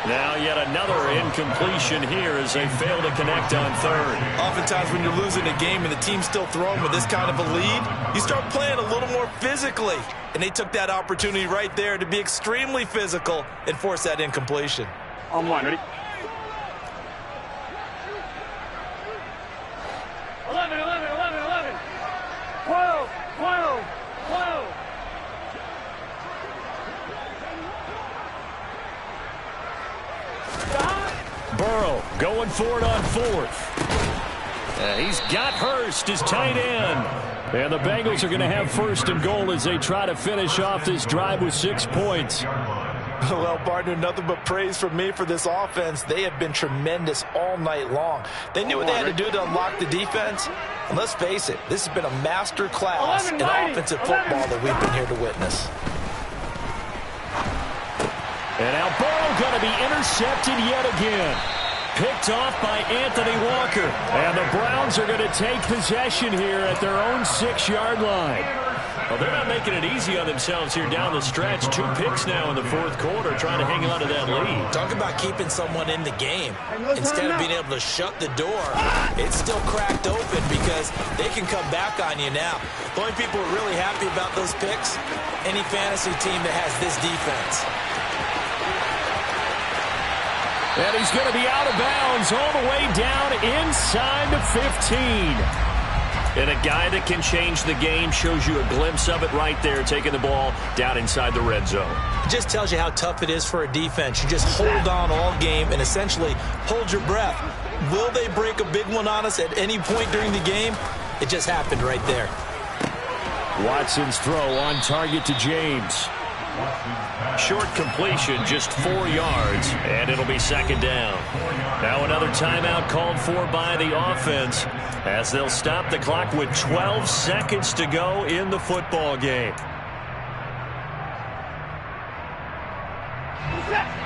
Speaker 1: Now yet another incompletion here as they fail to connect on 3rd.
Speaker 3: Oftentimes when you're losing a game and the team's still throwing with this kind of a lead, you start playing a little more physically. And they took that opportunity right there to be extremely physical and force that incompletion.
Speaker 2: On 1, ready? 11. 12.
Speaker 1: Burrow going for it on 4th. He's got Hurst, his tight end. And the Bengals are going to have 1st and goal as they try to finish off this drive with 6 points.
Speaker 3: Well, partner, nothing but praise from me for this offense. They have been tremendous all night long. They knew what they had to do to unlock the defense. And let's face it, this has been a master class in offensive football that we've been here to witness.
Speaker 1: And now Burrow going to be intercepted yet again. Picked off by Anthony Walker. And the Browns are going to take possession here at their own 6-yard line.
Speaker 6: Well, they're not making it easy on themselves here down the stretch. 2 picks now in the fourth quarter trying to hang on to that lead.
Speaker 3: Talk about keeping someone in the game. Instead of being able to shut the door, it's still cracked open because they can come back on you now. The only people who are really happy about those picks, any fantasy team that has this defense.
Speaker 1: And he's going to be out of bounds all the way down inside the 15.
Speaker 6: And a guy that can change the game shows you a glimpse of it right there, taking the ball down inside the red zone.
Speaker 3: It just tells you how tough it is for a defense. You just hold on all game and essentially hold your breath. Will they break a big one on us at any point during the game? It just happened right there.
Speaker 1: Watson's throw on target to James.
Speaker 6: Short completion, just 4 yards, and it'll be second down.
Speaker 1: Now another timeout called for by the offense as they'll stop the clock with 12 seconds to go in the football game.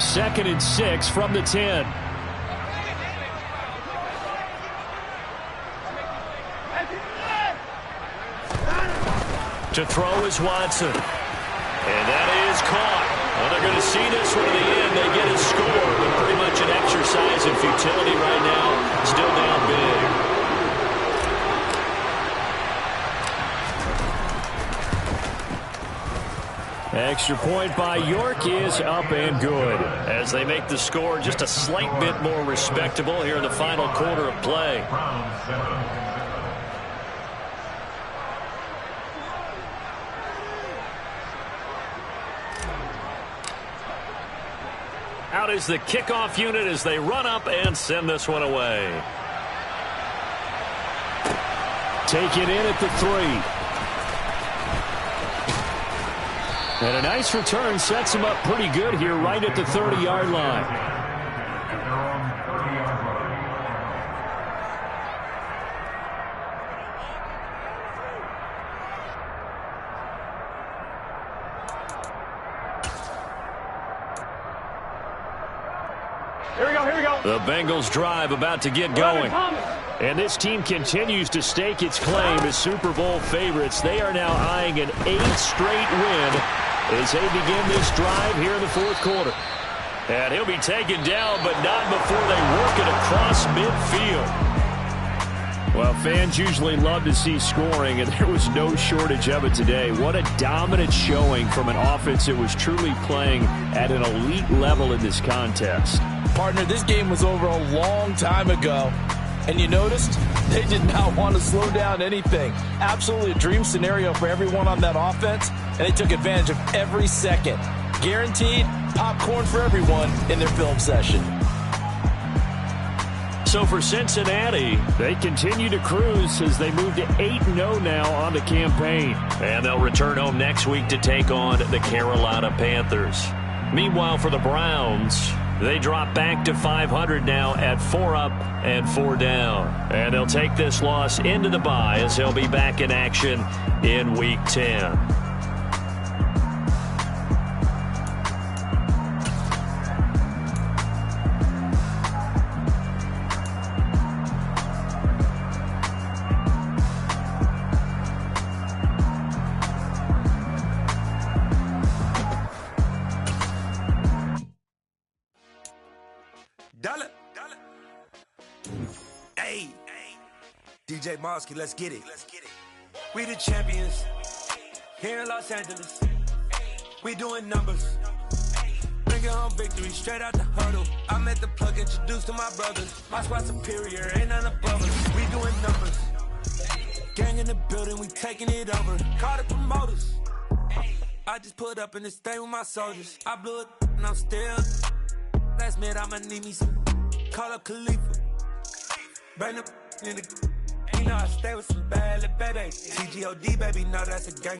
Speaker 1: 2nd and 6 from the 10. To throw is Watson. And that is caught. Well, they're going to see this one to the end. They get a score, but pretty much an exercise in futility right now. Still down big. Extra point by York is up and good as they make the score just a slight bit more respectable here in the final quarter of play. Out is the kickoff unit as they run up and send this one away. Take it in at the 3. And a nice return sets him up pretty good here right at the 30-yard line. The Bengals drive about to get going. And this team continues to stake its claim as Super Bowl favorites. They are now eyeing an 8th straight win as they begin this drive here in the fourth quarter. And he'll be taken down, but not before they work it across midfield. Well, fans usually love to see scoring, and there was no shortage of it today. What a dominant showing from an offense that was truly playing at an elite level in this contest.
Speaker 4: Partner, this game was over a long time ago, and you noticed they did not want to slow down anything. Absolutely a dream scenario for everyone on that offense, and they took advantage of every second. Guaranteed popcorn for everyone in their film session.
Speaker 1: So for Cincinnati, they continue to cruise as they move to 8-0 now on the campaign.
Speaker 6: And they'll return home next week to take on the Carolina Panthers. Meanwhile, for the Browns, they drop back to 500 now at 4 up and 4 down. And they'll take this loss into the bye as they'll be back in action in Week 10.
Speaker 7: DJ Mosky, let's get it. We the champions here in Los Angeles. We doing numbers. Bringing home victory straight out the huddle. I met the plug, introduced to my brothers. My squad superior, ain't none above us. We doing numbers. Gang in the building, we taking it over. Call the promoters. I just put up in this thing with my soldiers. I blew it and I'm still. Last minute I'ma need me some. Call up Khalifa. Bring the in the. You know I stay with some bad little baby. TGOD, baby, no, that's a gang.